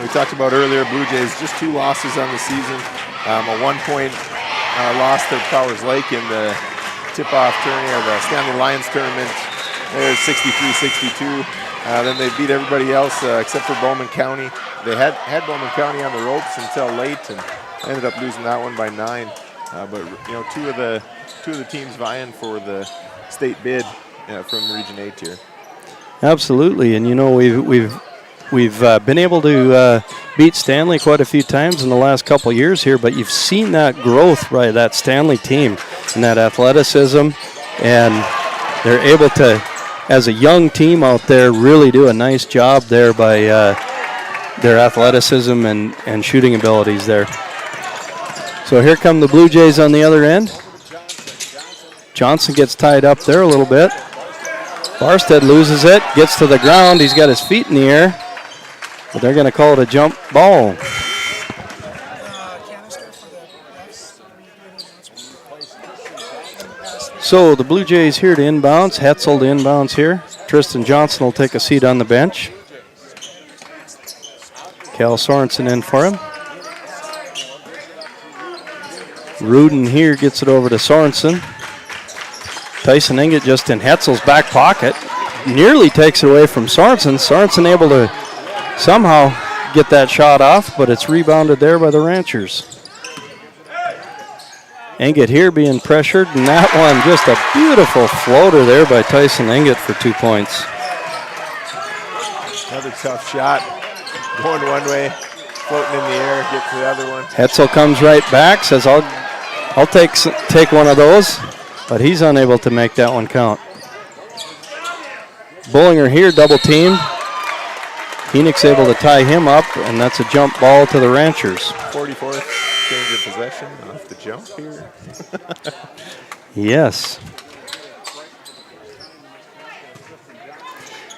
We talked about earlier, Blue Jays just 2 losses on the season. A 1-point loss to Powers Lake in the tip-off tourney of the Stanley Lions tournament. There's 63-62. Then they beat everybody else except for Bowman County. They had Bowman County on the ropes until late and ended up losing that one by 9. But you know, two of the teams vying for the state bid from Region 8 here. Absolutely, and you know we've been able to beat Stanley quite a few times in the last couple of years here, but you've seen that growth by that Stanley team and that athleticism, and they're able to, as a young team out there, really do a nice job there by their athleticism and shooting abilities there. So here come the Blue Jays on the other end. Johnson gets tied up there a little bit. Barstead loses it, gets to the ground. He's got his feet in the air, but they're going to call it a jump ball. So the Blue Jays here to inbounds. Hetzel to inbounds here. Tristan Johnson will take a seat on the bench. Cal Sorensen in for him. Rudin here gets it over to Sorensen. Tyson Engett just in Hetzel's back pocket. Nearly takes it away from Sorensen. Sorensen able to somehow get that shot off, but it's rebounded there by the Ranchers. Engett here being pressured, and that one just a beautiful floater there by Tyson Engett for 2 points. Another tough shot. Going one way, floating in the air, get to the other one. Hetzel comes right back, says, I'll take one of those, but he's unable to make that one count. Bullinger here, double team. Phoenix able to tie him up, and that's a jump ball to the Ranchers. 44th change of possession off the jump here. Yes.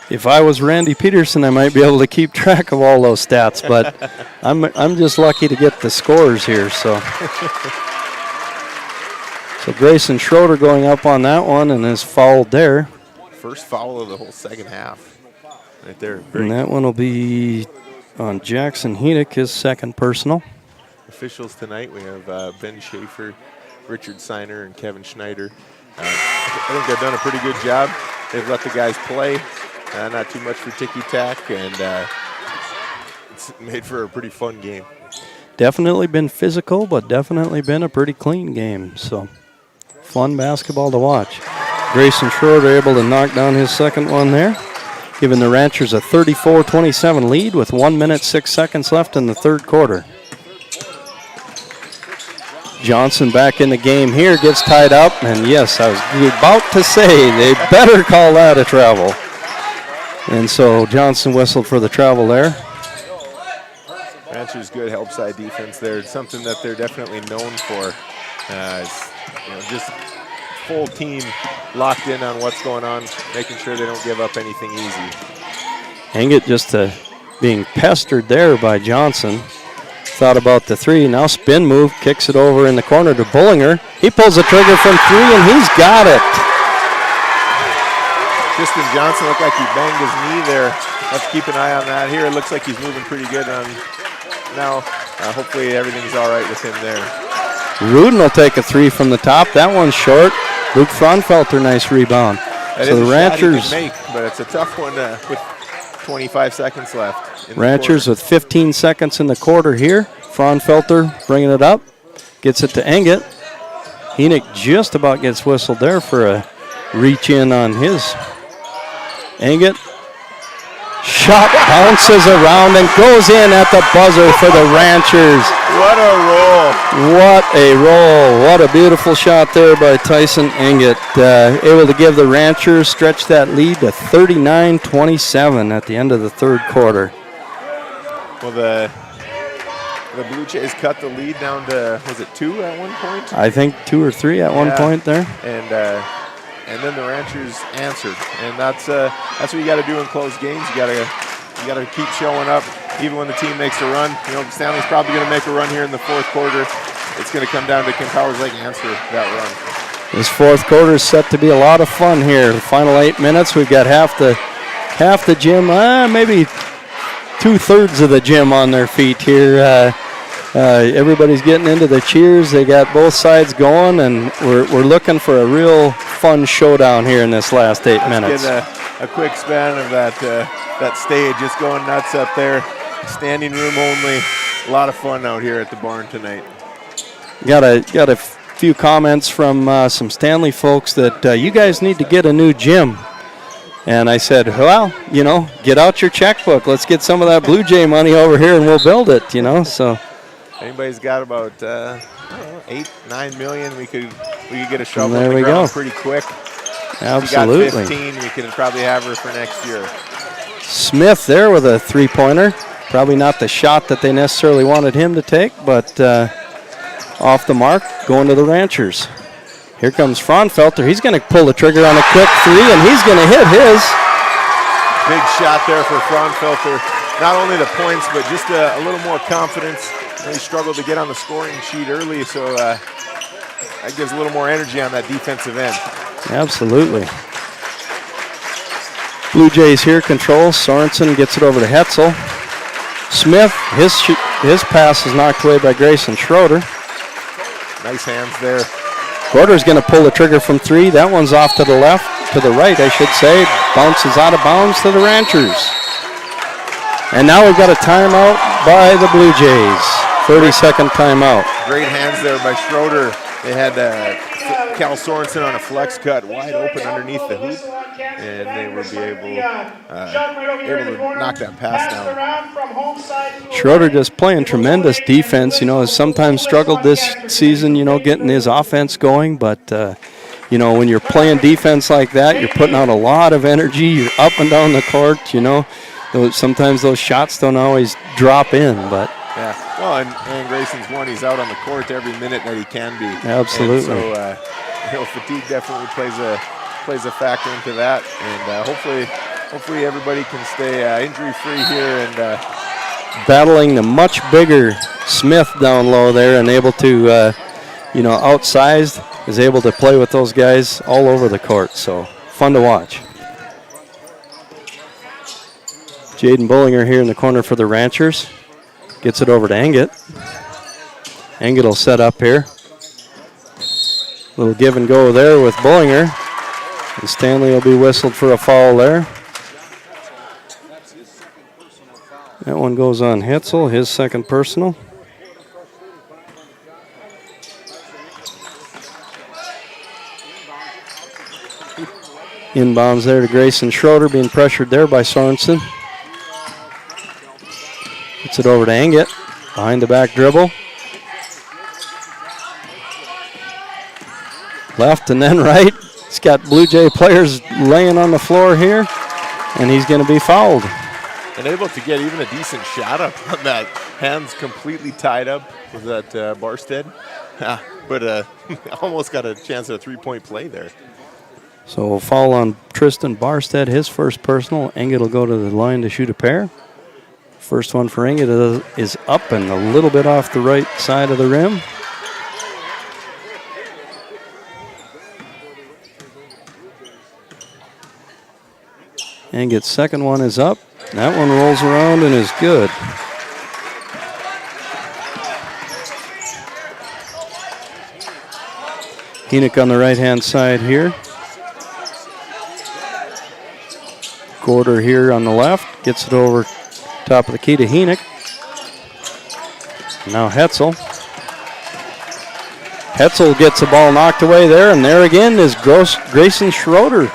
If I was Randy Peterson, I might be able to keep track of all those stats, but I'm just lucky to get the scores here. So Grayson Schroeder going up on that one and is fouled there. First foul of the whole second half, right there. And that one will be on Jackson Henick, his second personal. Officials tonight, we have Ben Schaefer, Richard Seiner, and Kevin Schneider. I think they've done a pretty good job. They've let the guys play. Not too much for ticky-tack, and it's made for a pretty fun game. Definitely been physical, but definitely been a pretty clean game. So, fun basketball to watch. Grayson Schroeder able to knock down his second one there, giving the Ranchers a 34-27 lead with 1 minute, 6 seconds left in the third quarter. Johnson back in the game here, gets tied up, and yes, I was about to say they better call that a travel. And so Johnson whistled for the travel there. Ranchers good help side defense there. It's something that they're definitely known for. Just full team locked in on what's going on, making sure they don't give up anything easy. Engett just being pestered there by Johnson. Thought about the three. Now spin move, kicks it over in the corner to Bullinger. He pulls the trigger from three, and he's got it. Tristan Johnson looked like he banged his knee there. Let's keep an eye on that here. It looks like he's moving pretty good on now. Hopefully everything's all right with him there. Rudin will take a three from the top. That one's short. Luke Fraunfelter, nice rebound. That So is the a shot he Ranchers, can make, but it's a tough one with 25 seconds left. in the Ranchers quarter. with 15 seconds in the quarter here. Fraunfelter bringing it up, gets it to Engett. Henick just about gets whistled there for a reach in on his. Engett. Shot bounces around and goes in at the buzzer for the Ranchers. What a roll. What a roll. What a beautiful shot there by Tyson Engett. Able to give the Ranchers, stretch that lead to 39-27 at the end of the third quarter. Well, the Blue Jays cut the lead down to, was it 2 at one point? I think 2 or 3 at one point there. And then the Ranchers answered, and that's what you got to do in close games. You got to keep showing up, even when the team makes a run. You know, Stanley's probably going to make a run here in the fourth quarter. It's going to come down to can Powers Lake answer that run. This fourth quarter is set to be a lot of fun here. The final 8 minutes, we've got half the gym, maybe 2/3 of the gym on their feet here. Everybody's getting into the cheers. They got both sides going, and we're looking for a real fun showdown here in this last 8 minutes. Get a quick span of that stage, just going nuts up there. Standing room only. A lot of fun out here at the barn tonight. Got a few comments from some Stanley folks that you guys need to get a new gym. And I said, well, you know, get out your checkbook. Let's get some of that Blue Jay money over here, and we'll build it. You know, so. Anybody's got about 8-9 million, we could get a shovel there in the we ground go. pretty quick. Absolutely. If we got 15, we could probably have her for next year. Smith there with a three-pointer. Probably not the shot that they necessarily wanted him to take, but off the mark, going to the Ranchers. Here comes Fraunfelter. He's going to pull the trigger on a quick three, and he's going to hit his. Big shot there for Fraunfelter. Not only the points, but just a little more confidence. He struggled to get on the scoring sheet early, so that gives a little more energy on that defensive end. Absolutely. Blue Jays here control. Sorensen gets it over to Hetzel. Smith, his pass is knocked away by Grayson Schroeder. Nice hands there. Schroeder's going to pull the trigger from 3. That one's off to the left, to the right, I should say. Bounces out of bounds to the Ranchers. And now we've got a timeout by the Blue Jays. 30-second timeout. Great hands there by Schroeder. They had Cal Sorensen on a flex cut wide open underneath the hoop, and they would be able to knock that pass down. Schroeder just playing tremendous defense. You know, has sometimes struggled this season, you know, getting his offense going. But, you know, when you're playing defense like that, you're putting out a lot of energy. You're up and down the court, you know. Sometimes those shots don't always drop in, but. Yeah, well, and Grayson's one. He's out on the court every minute that he can be. Absolutely. And so, you know, fatigue definitely plays a factor into that. And hopefully everybody can stay injury-free here and battling the much bigger Smith down low there, and able to, you know, outsized, is able to play with those guys all over the court. So fun to watch. Jaden Bullinger here in the corner for the Ranchers. Gets it over to Engett. Engett will set up here. Little give and go there with Bullinger. And Stanley will be whistled for a foul there. That one goes on Hetzel, his second personal. Inbounds there to Grayson Schroeder, being pressured there by Sorensen. Gets it over to Engett, behind the back dribble. Left and then right. He's got Blue Jay players laying on the floor here, and he's going to be fouled. And able to get even a decent shot up on that. Hands completely tied up with that Barstead. But almost got a chance at a three-point play there. So we'll foul on Tristan Barstead, his first personal. Engett will go to the line to shoot a pair. First one for Engett is up and a little bit off the right side of the rim. Engett's second one is up. That one rolls around and is good. Henick on the right-hand side here. Quarter here on the left. Gets it over top of the key to Henick. Now Hetzel. Hetzel gets the ball knocked away there, and there again is Grayson Schroeder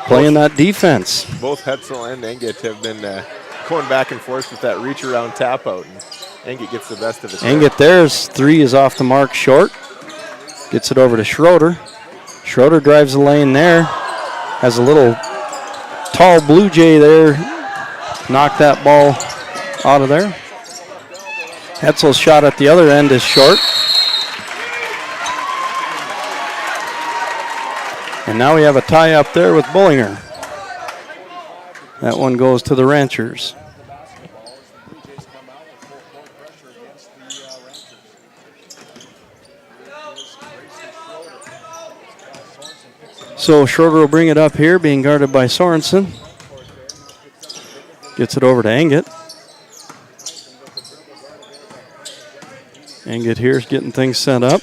playing that defense. Both Hetzel and Engit have been going back and forth with that reach around tap out, and Engit gets the best of it. Engit there's 3 is off the mark short. Gets it over to Schroeder. Schroeder drives the lane there. Has a little tall Blue Jay there. Knocked that ball out of there. Hetzel's shot at the other end is short. And now we have a tie up there with Bullinger. That one goes to the Ranchers. So Schroeder will bring it up here, being guarded by Sorensen. Gets it over to Engit. Engit here is getting things set up.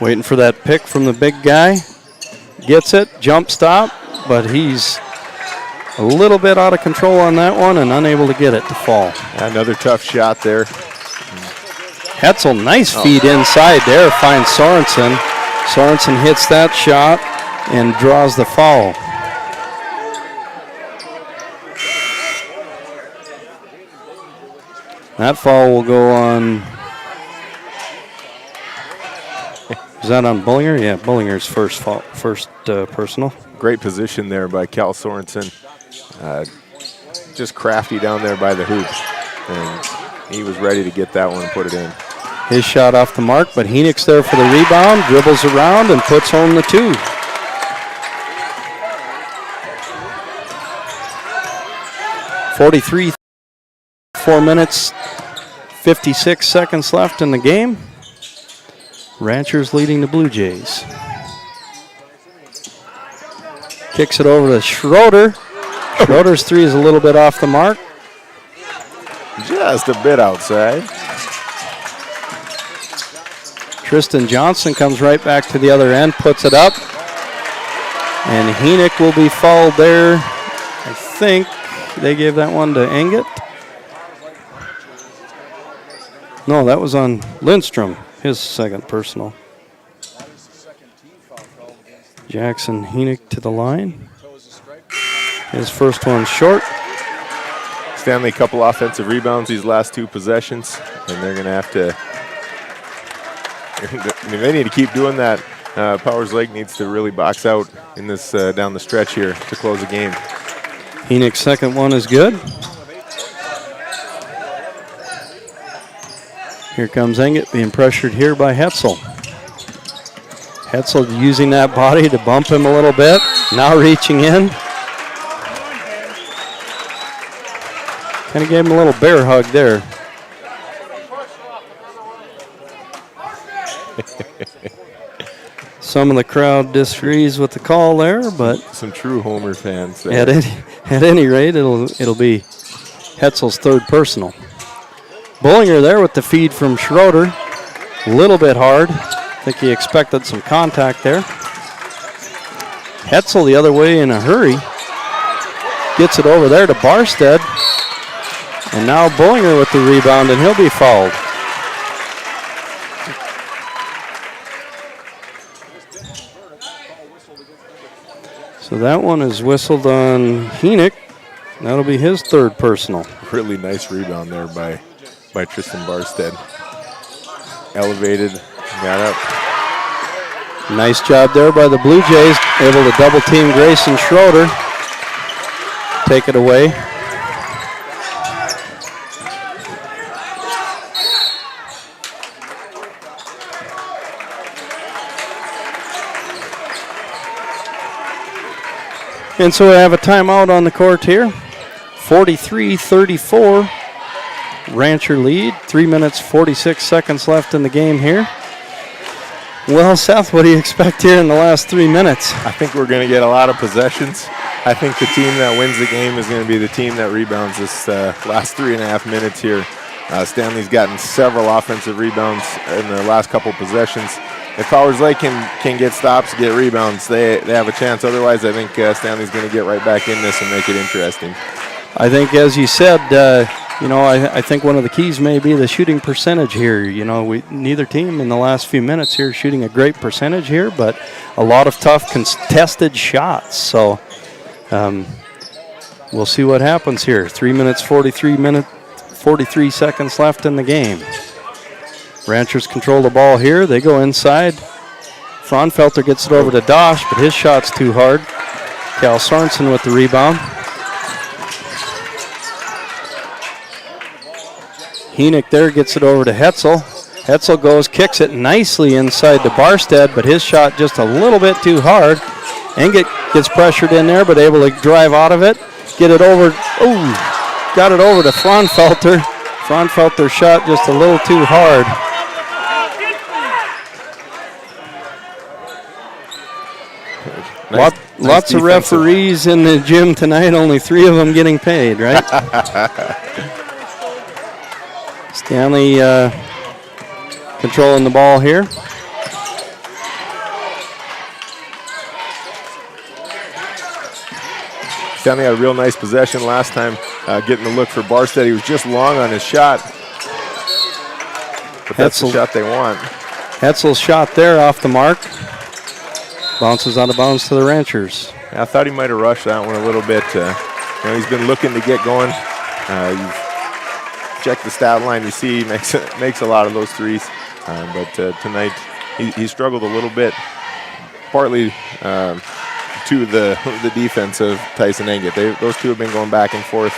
Waiting for that pick from the big guy. Gets it, jump stop, but he's a little bit out of control on that one and unable to get it to fall. Another tough shot there. Hetzel, nice feed inside there, finds Sorensen. Sorensen hits that shot and draws the foul. That foul will go on. Is that on Bullinger? Yeah, Bullinger's first personal. Great position there by Cal Sorensen. Just crafty down there by the hoop. And he was ready to get that one and put it in. His shot off the mark, but Henick's there for the rebound, dribbles around and puts home the 2. .43, 4 minutes, 56 seconds left in the game. Ranchers leading the Blue Jays. Kicks it over to Schroeder. Schroeder's 3 is a little bit off the mark. Just a bit outside. Tristan Johnson comes right back to the other end, puts it up. And Henick will be fouled there. I think they gave that one to Engit. No, that was on Lindstrom, his second personal. Jackson Henick to the line. His first one short. Stanley, a couple offensive rebounds these last 2 possessions, and they're going to have to. They need to keep doing that. Powers Lake needs to really box out in this down the stretch here to close the game. Henick's second one is good. Here comes Engit being pressured here by Hetzel. Hetzel using that body to bump him a little bit. Now reaching in. Kind of gave him a little bear hug there. Some of the crowd disagrees with the call there, but some true Homer fans there. At any rate, it'll be Hetzel's third personal. Bullinger there with the feed from Schroeder. A little bit hard. I think he expected some contact there. Hetzel the other way in a hurry. Gets it over there to Barstead. And now Bullinger with the rebound, and he'll be fouled. So that one is whistled on Henick. That'll be his third personal. Really nice rebound there by Tristan Barstead. Elevated, got up. Nice job there by the Blue Jays, able to double team Grayson Schroeder. Take it away. And so we have a timeout on the court here. 43-34. Rancher lead. 3 minutes, 46 seconds left in the game here. Well, Seth, what do you expect here in the last 3 minutes? I think we're going to get a lot of possessions. I think the team that wins the game is going to be the team that rebounds this last 3.5 minutes here. Stanley's gotten several offensive rebounds in the last couple possessions. if Powers Lake can get stops, get rebounds, they have a chance. Otherwise, I think Stanley's going to get right back in this and make it interesting. I think, as you said, I think one of the keys may be the shooting percentage here. Neither team in the last few minutes here shooting a great percentage here, but a lot of tough contested shots. So we'll see what happens here. 3 minutes, 43 seconds left in the game. Ranchers control the ball here. They go inside. Fraunfelter gets it over to Dosh, but his shot's too hard. Cal Sorensen with the rebound. Henick there gets it over to Hetzel. Hetzel goes, kicks it nicely inside to Barstead, but his shot just a little bit too hard. Engett gets pressured in there, but able to drive out of it. Get it over. Ooh, got it over to Fraunfelter. Fraunfelter's shot just a little too hard. Lots of referees in the gym tonight, only 3 of them getting paid, right? Stanley controlling the ball here. Stanley had a real nice possession last time, getting the look for Barstead. He was just long on his shot, but that's the shot they want. Hetzel's shot there off the mark. Bounces out of bounds to the Ranchers. I thought he might have rushed that one a little bit. He's been looking to get going. You've checked the stat line. You see he makes a lot of those threes. But tonight he struggled a little bit, partly to the defense of Tyson Engett. Those two have been going back and forth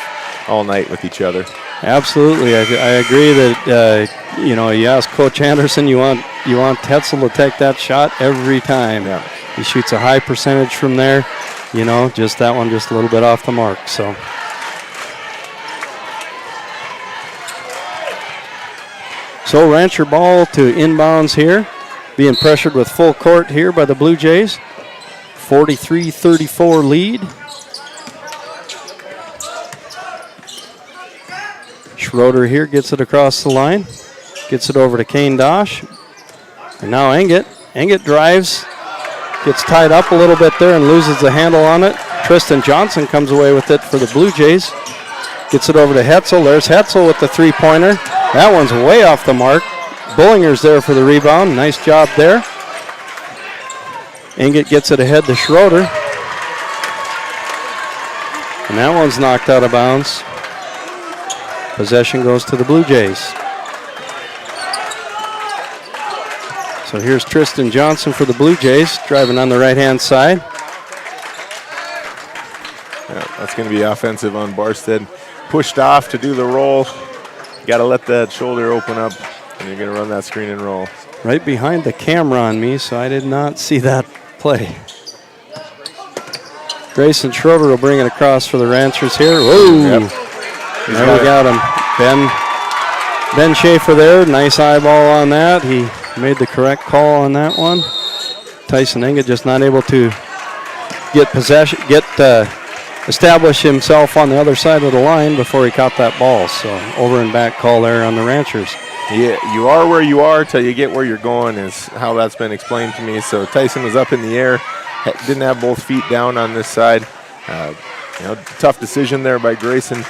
all night with each other. Absolutely, I agree that you ask Coach Anderson, you want Hetzel to take that shot every time. Yeah. He shoots a high percentage from there. Just that one just a little bit off the mark. So Rancher ball to inbounds here, being pressured with full court here by the Blue Jays. 43-34 lead. Schroeder here gets it across the line. Gets it over to Kane Dosh. And now Engett. Engett drives. Gets tied up a little bit there and loses the handle on it. Tristan Johnson comes away with it for the Blue Jays. Gets it over to Hetzel. There's Hetzel with the three-pointer. That one's way off the mark. Bullinger's there for the rebound. Nice job there. Engett gets it ahead to Schroeder. And that one's knocked out of bounds. Possession goes to the Blue Jays. So here's Tristan Johnson for the Blue Jays, driving on the right-hand side. Yeah, that's going to be offensive on Barstead. Pushed off to do the roll. Got to let that shoulder open up, and you're going to run that screen and roll. Right behind the camera on me, so I did not see that play. Grayson Schroeder will bring it across for the Ranchers here. Whoa! Yep. There we got him. Ben Schaefer there, nice eyeball on that. He made the correct call on that one. Tyson Engett just not able to establish himself on the other side of the line before he caught that ball. So over and back call there on the Ranchers. Yeah, you are where you are till you get where you're going is how that's been explained to me. So Tyson was up in the air, didn't have both feet down on this side. Tough decision there by Grayson.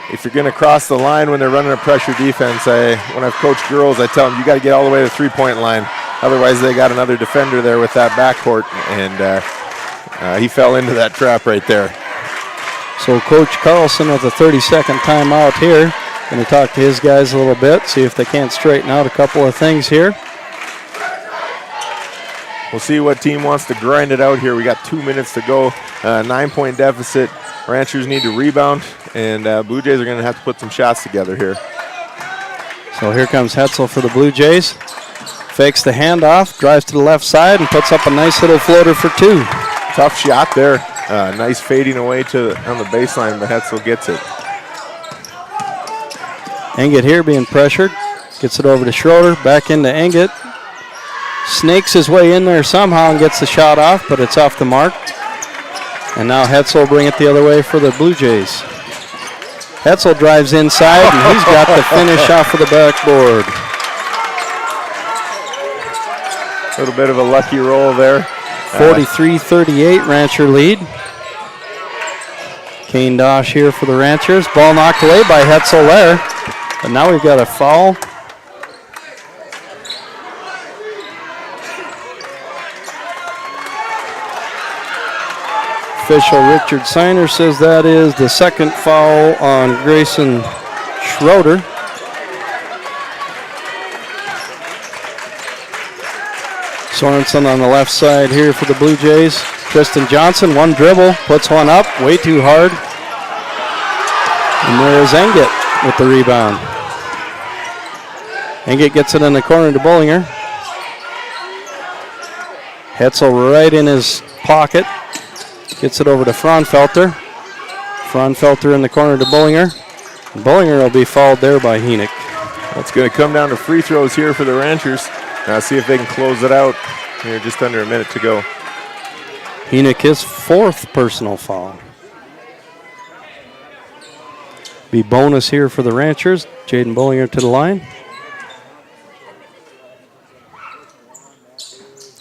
If you're going to cross the line when they're running a pressure defense, when I've coached girls, I tell them you got to get all the way to the three-point line. Otherwise, they got another defender there with that backcourt, and he fell into that trap right there. So Coach Carlson with a 30-second timeout here. Going to talk to his guys a little bit, see if they can't straighten out a couple of things here. We'll see what team wants to grind it out here. We got 2 minutes to go. 9-point deficit. Ranchers need to rebound, and Blue Jays are going to have to put some shots together here. So here comes Hetzel for the Blue Jays. Fakes the handoff, drives to the left side, and puts up a nice little floater for two. Tough shot there. Nice fading away on the baseline, but Hetzel gets it. Engett here being pressured. Gets it over to Schroeder, back into Engett. Snakes his way in there somehow and gets the shot off, but it's off the mark. And now Hetzel will bring it the other way for the Blue Jays. Hetzel drives inside, and he's got the finish off of the backboard. A little bit of a lucky roll there. 43-38, Rancher lead. Kane Dosh here for the Ranchers. Ball knocked away by Hetzel there. But now we've got a foul. Official Richard Seiner says that is the second foul on Grayson Schroeder. Sorensen on the left side here for the Blue Jays. Tristan Johnson, one dribble, puts one up, way too hard. And there's Engett with the rebound. Engett gets it in the corner to Bullinger. Hetzel right in his pocket. Gets it over to Fraunfelter. Fraunfelter in the corner to Bullinger. And Bullinger will be fouled there by Henick. It's going to come down to free throws here for the Ranchers. Now see if they can close it out here, just under a minute to go. Henick, his fourth personal foul. Be bonus here for the Ranchers. Jaden Bullinger to the line.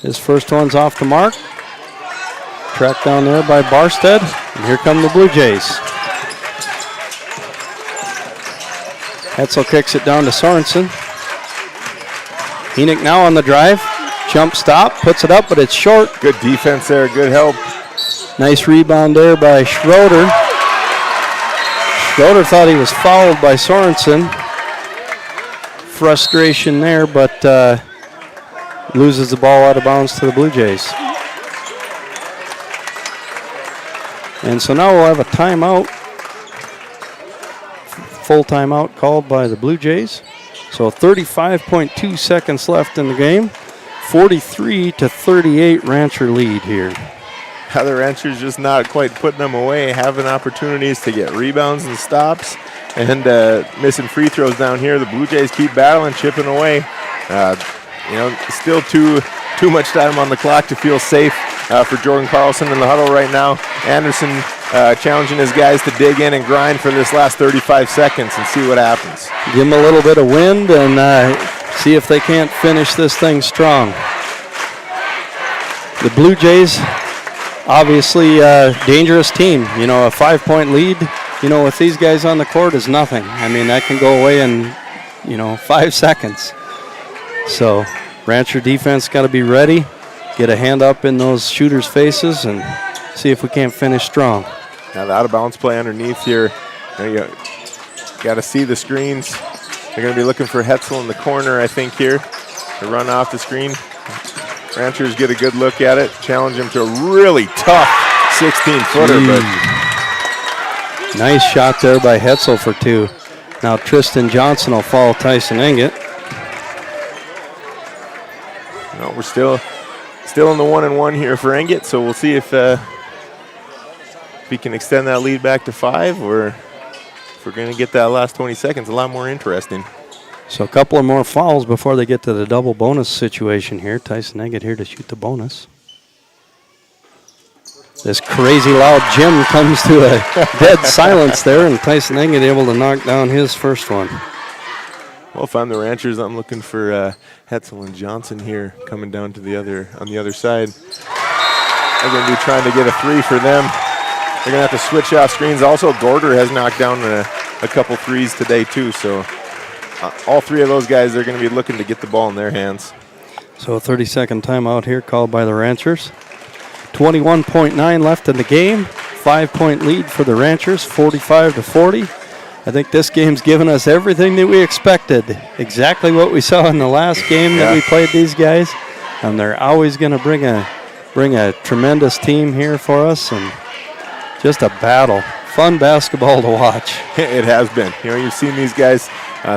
His first one's off the mark. Tracked down there by Barstead. And here come the Blue Jays. Hetzel kicks it down to Sorensen. Henick now on the drive. Jump stop, puts it up, but it's short. Good defense there, good help. Nice rebound there by Schroeder. Schroeder thought he was fouled by Sorensen. Frustration there, but loses the ball out of bounds to the Blue Jays. And so now we'll have a timeout. Full timeout called by the Blue Jays. So 35.2 seconds left in the game. 43-38 Rancher lead here. The Ranchers just not quite putting them away, having opportunities to get rebounds and stops, and missing free throws down here. The Blue Jays keep battling, chipping away. Still too much time on the clock to feel safe for Jordan Carlson in the huddle right now. Anderson challenging his guys to dig in and grind for this last 35 seconds and see what happens. Give them a little bit of wind and see if they can't finish this thing strong. The Blue Jays, obviously a dangerous team. You know, a 5-point lead, with these guys on the court is nothing. I mean, that can go away in, 5 seconds. So Rancher defense got to be ready, get a hand up in those shooters' faces, and see if we can't finish strong. Now the out-of-bounds play underneath here. You got to see the screens. They're going to be looking for Hetzel in the corner, I think, here to run off the screen. Ranchers get a good look at it, challenge him to a really tough 16-footer. But nice shot there by Hetzel for two. Now Tristan Johnson will foul Tyson Engett. No, we're still in the 1-1 here for Engett, so we'll see if we can extend that lead back to 5, or if we're going to get that last 20 seconds a lot more interesting. So a couple of more fouls before they get to the double bonus situation here. Tyson Engett here to shoot the bonus. This crazy loud Jim comes to a dead silence there, and Tyson Engett able to knock down his first one. Well, if I'm the Ranchers, I'm looking for Hetzel and Johnson here coming down to on the other side. They're going to be trying to get a 3 for them. They're going to have to switch off screens. Also, Gorder has knocked down a couple threes today too, so all 3 of those guys, they're going to be looking to get the ball in their hands. So a 30-second timeout here called by the Ranchers. 21.9 left in the game. 5-point lead for the Ranchers, 45-40. I think this game's given us everything that we expected. Exactly what we saw in the last game that we played these guys. And they're always going to bring a tremendous team here for us, and just a battle. Fun basketball to watch. It has been. You've seen these guys,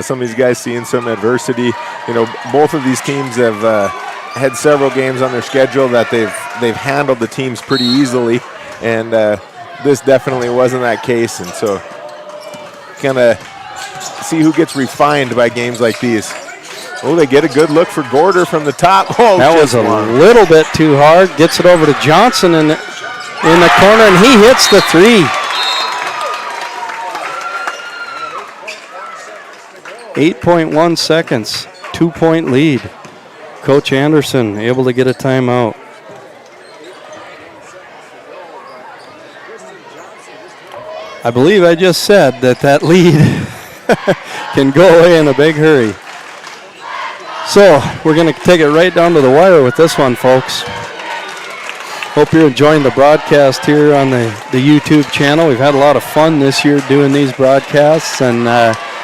some of these guys seeing some adversity. Both of these teams have had several games on their schedule that they've handled the teams pretty easily, and this definitely wasn't that case. And so, kind of see who gets refined by games like these. Oh, they get a good look for Gorder from the top. Oh, that was a little bit too hard. Gets it over to Johnson in the corner, and he hits the 3. 8.1 seconds, 2-point lead. Coach Anderson able to get a timeout. I believe I just said that lead can go away in a big hurry. So we're going to take it right down to the wire with this one, folks. Hope you're enjoying the broadcast here on the YouTube channel. We've had a lot of fun this year doing these broadcasts, and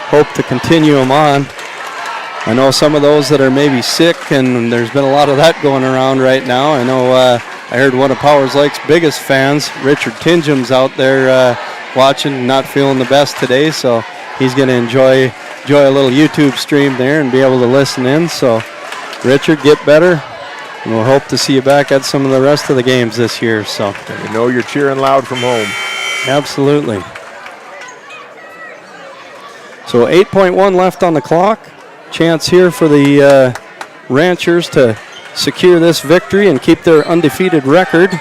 hope to continue them on. I know some of those that are maybe sick, and there's been a lot of that going around right now. I know I heard one of Powers Lake's biggest fans, Richard Tingem's out there watching, not feeling the best today, so he's going to enjoy a little YouTube stream there and be able to listen in. So, Richard, get better, and we'll hope to see you back at some of the rest of the games this year. So, you know you're cheering loud from home. Absolutely. So 8.1 left on the clock. Chance here for the Ranchers to secure this victory and keep their undefeated record.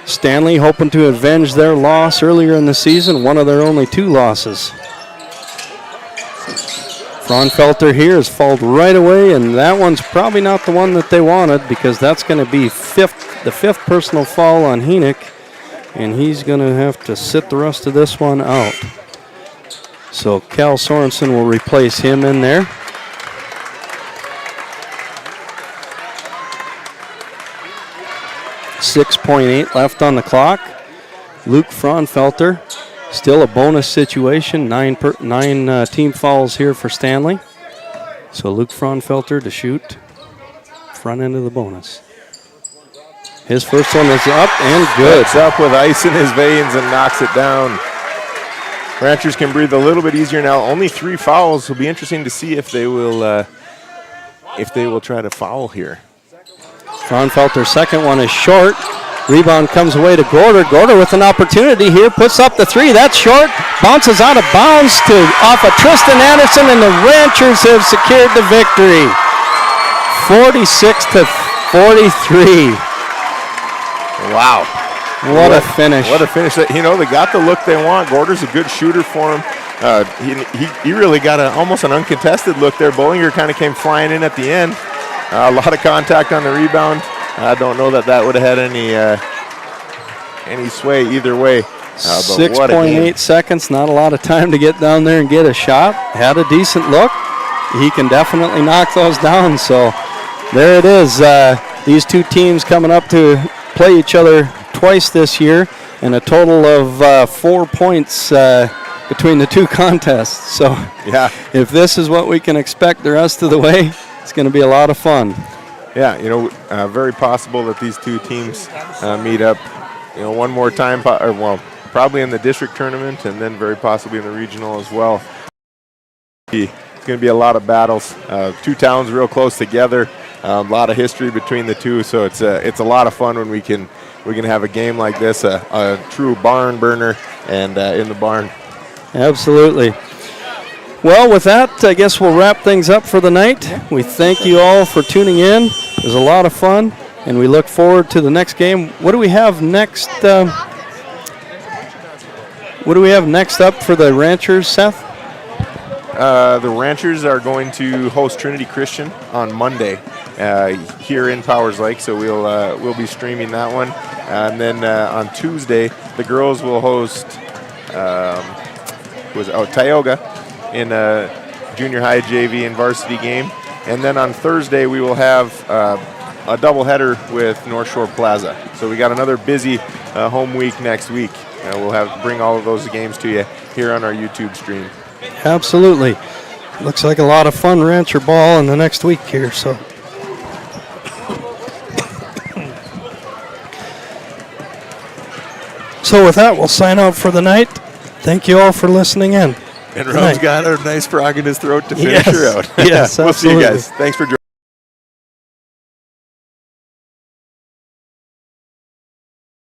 Stanley hoping to avenge their loss earlier in the season, one of their only 2 losses. Fraunfelter here has fouled right away, and that one's probably not the one that they wanted, because that's going to be the 5th personal foul on Henick, and he's going to have to sit the rest of this one out. So Cal Sorensen will replace him in there. .8 left on the clock. Luke Fraunfelter, still a bonus situation. 9 team fouls here for Stanley. So Luke Fraunfelter to shoot front end of the bonus. His first one is up and good. It's up with ice in his veins and knocks it down. Ranchers can breathe a little bit easier now. Only 3 fouls. It'll be interesting to see if they will try to foul here. Fraunfelter's second one is short. Rebound comes away to Gorder. Gorder with an opportunity here, puts up the 3. That's short. Bounces out of bounds off of Tristan Anderson, and the Ranchers have secured the victory. 46-43. Wow. What a finish. What a finish. You know, they got the look they want. Gorder's a good shooter for him. He really got almost an uncontested look there. Bollinger kind of came flying in at the end. A lot of contact on the rebound. I don't know that would have had any sway either way. 6.8 seconds, not a lot of time to get down there and get a shot. Had a decent look. He can definitely knock those down. So there it is. These 2 teams coming up to play each other twice this year, and a total of 4 points between the 2 contests. So yeah, if this is what we can expect the rest of the way, it's going to be a lot of fun. Yeah, you know, very possible that these 2 teams meet up, you know, one more time, probably in the district tournament, and then very possibly in the regional as well. It's going to be a lot of battles. 2 towns real close together. A lot of history between the 2, so it's a lot of fun when we can have a game like this, a true barn burner, and in the barn. Absolutely. Well, with that, I guess we'll wrap things up for the night. We thank you all for tuning in. It was a lot of fun, and we look forward to the next game. What do we have next? What do we have next up for the Ranchers, Seth? The Ranchers are going to host Trinity Christian on Monday here in Powers Lake, so we'll be streaming that one. And then on Tuesday, the girls will host Tioga in a junior high JV and varsity game. And then on Thursday, we will have a doubleheader with North Shore Plaza. So we got another busy home week next week. We'll bring all of those games to you here on our YouTube stream. Absolutely. Looks like a lot of fun Rancher ball in the next week here. So with that, we'll sign out for the night. Thank you all for listening in. And Ron's got a nice frog in his throat to finish her out. Yes, we'll see you absolutely. guys. Thanks for joining.